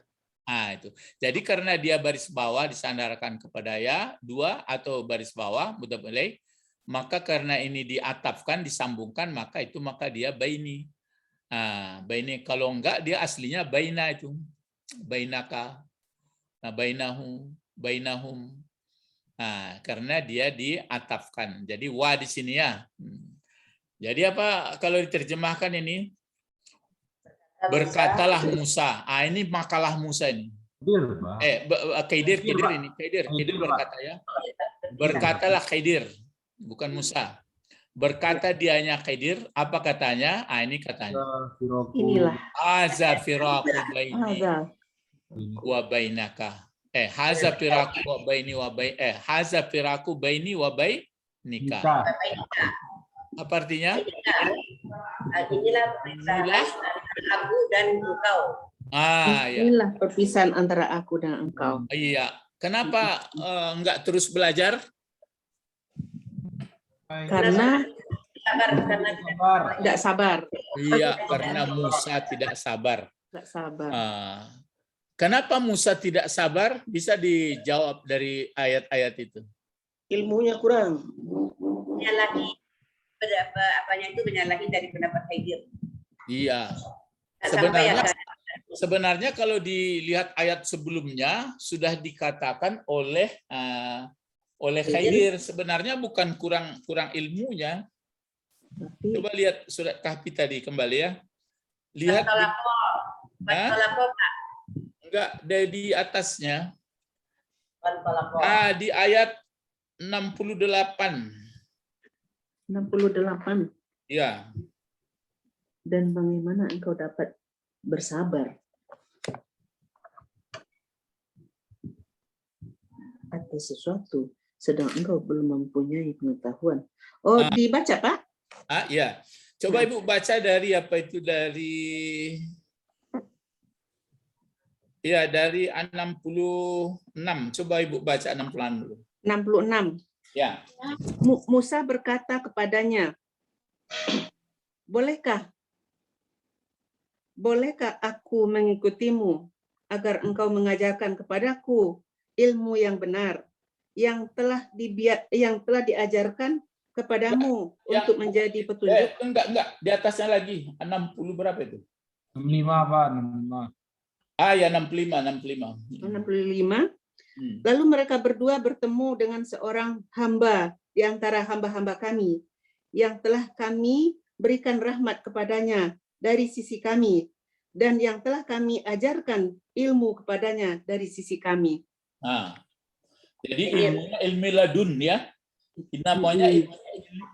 Itu. Jadi karena dia baris bawah disandarkan kepada ya, dua atau baris bawah mudhafun ilaih, maka karena ini diatafkan, disambungkan, maka dia baini. Baini kalau enggak dia aslinya baina itu. Bainaka. Bainahum. Karena dia diatafkan. Jadi wa di sini ya. Jadi apa kalau diterjemahkan ini? Berkatalah Musa. Ini makalah Musa ini. Khidir ini. Khidir berkata ya. Berkatalah Khidir, bukan Musa. Berkata dianya Khidir, apa katanya? Ini katanya. Inilah. Haza firaku baini Hadza. wa bainaka. Haza firaku wa baini wa haza firaku baini wa bainika. Apa artinya? Inilah perpisahan aku dan engkau. Ya. Inilah perpisahan antara aku dan engkau. Iya. Kenapa enggak terus belajar? Karena tidak sabar. Iya, karena Musa tidak sabar. Tidak sabar. Kenapa Musa tidak sabar? Bisa dijawab dari ayat-ayat itu. Ilmunya kurang. Menyalahi apanya itu menyalahi dari pendapat Khidir. Iya. Sebenarnya kalau dilihat ayat sebelumnya sudah dikatakan oleh Khidir, sebenarnya bukan kurang ilmunya. Coba lihat surat Kahfi tadi kembali ya. Lihat enggak di atasnya. Di ayat 68. 68. Ya. Dan bagaimana engkau dapat bersabar atas sesuatu sedang engkau belum mempunyai pengetahuan. Dibaca, Pak? Ya. Coba Ibu baca dari apa itu dari 66. Coba Ibu baca 66 dulu. 66. Ya. Musa berkata kepadanya, Bolehkah aku mengikutimu agar engkau mengajarkan kepadaku ilmu yang benar yang telah diajarkan kepadamu untuk menjadi petunjuk? Enggak. Di atasnya lagi. 60 berapa itu? 65, Pak. 65. Ya 65. 65. Lalu mereka berdua bertemu dengan seorang hamba di antara hamba-hamba kami yang telah kami berikan rahmat kepadanya dari sisi kami dan yang telah kami ajarkan ilmu kepadanya dari sisi kami. Jadi ilmu ladun ya. Namanya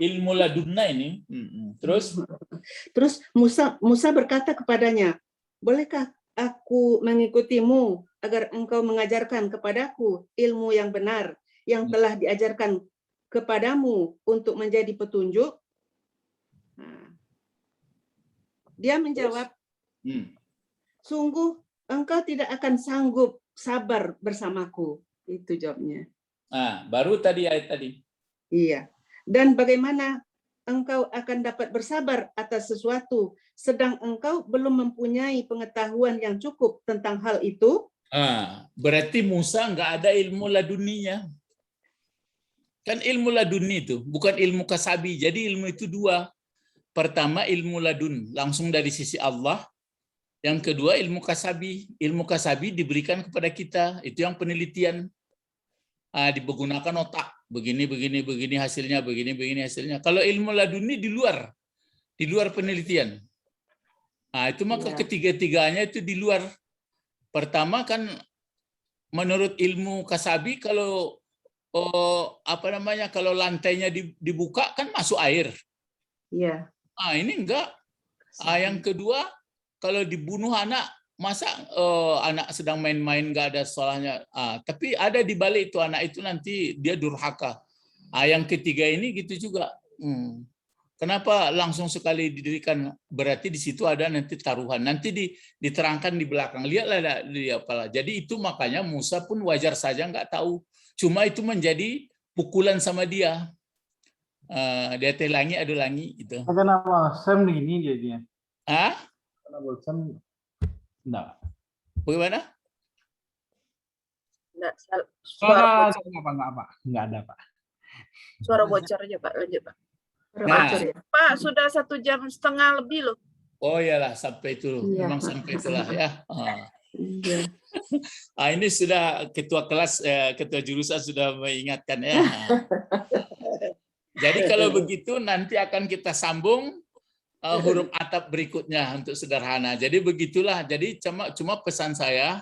ilmu ladunna ini. Terus Musa berkata kepadanya, Bolehkah aku mengikutimu agar engkau mengajarkan kepadaku ilmu yang benar yang telah diajarkan kepadamu untuk menjadi petunjuk? Dia menjawab, Sungguh engkau tidak akan sanggup sabar bersamaku. Itu jawabnya. Nah, baru tadi ayat tadi. Iya. Dan bagaimana engkau akan dapat bersabar atas sesuatu sedang engkau belum mempunyai pengetahuan yang cukup tentang hal itu? Berarti Musa nggak ada ilmu laduninya. Kan ilmu laduni itu bukan ilmu kasabi. Jadi ilmu itu dua. Pertama ilmu ladun langsung dari sisi Allah. Yang kedua ilmu kasabi. Ilmu kasabi diberikan kepada kita. Itu yang penelitian. Digunakan otak. Begini hasilnya, begini hasilnya. Kalau ilmu laduni di luar penelitian. Itu maka ketiga-tiganya itu di luar. Pertama kan menurut ilmu kasabi kalau kalau lantainya dibuka kan masuk air. Iya. Ini enggak. Yang kedua kalau dibunuh anak, masa anak sedang main-main nggak ada salahnya. Tapi ada di balik itu anak itu nanti dia durhaka. Yang ketiga ini gitu juga. Kenapa langsung sekali didirikan? Berarti di situ ada nanti taruhan. Nanti diterangkan di belakang. Lihatlah apalah. Jadi itu makanya Musa pun wajar saja nggak tahu. Cuma itu menjadi pukulan sama dia. Dia telangi adu langi itu. Kenapa Sam begini jadinya? Kenapa Sam? Enggak. Bagaimana? Enggak, Suara enggak ada, Pak. suara bocor aja, Pak. Lanjut, Pak. Nah. Pak, sudah 1,5 jam lebih loh. Oh iyalah sampai itu. Iya. Memang sampai itulah ya. Iya. Ini sudah ketua kelas, ketua jurusan sudah mengingatkan ya. Jadi kalau begitu nanti akan kita sambung huruf atap berikutnya untuk sederhana. Jadi begitulah. Jadi cuma pesan saya,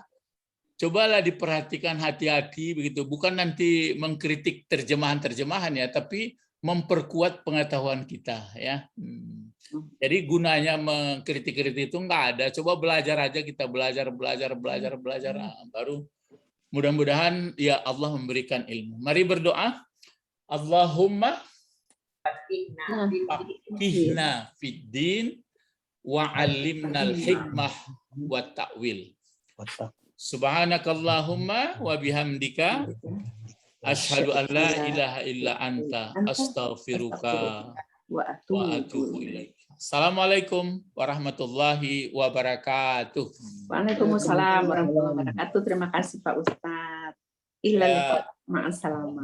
cobalah diperhatikan hati-hati begitu. Bukan nanti mengkritik terjemahan-terjemahan ya, tapi memperkuat pengetahuan kita ya. Jadi gunanya mengkritik-kritik itu enggak ada. Coba belajar aja, kita belajar. Baru mudah-mudahan ya Allah memberikan ilmu. Mari berdoa. Allahumma faqihna fiddin wa 'allimnal hikmah wa ta'wil. Subhanakallahumma wa bihamdika asyhadu an la ilaha illa anta astaghfiruka wa atubu ilaik. Assalamualaikum warahmatullahi wabarakatuh. Waalaikumsalam warahmatullahi wabarakatuh. Terima kasih Pak Ustadz. Ma'assalam.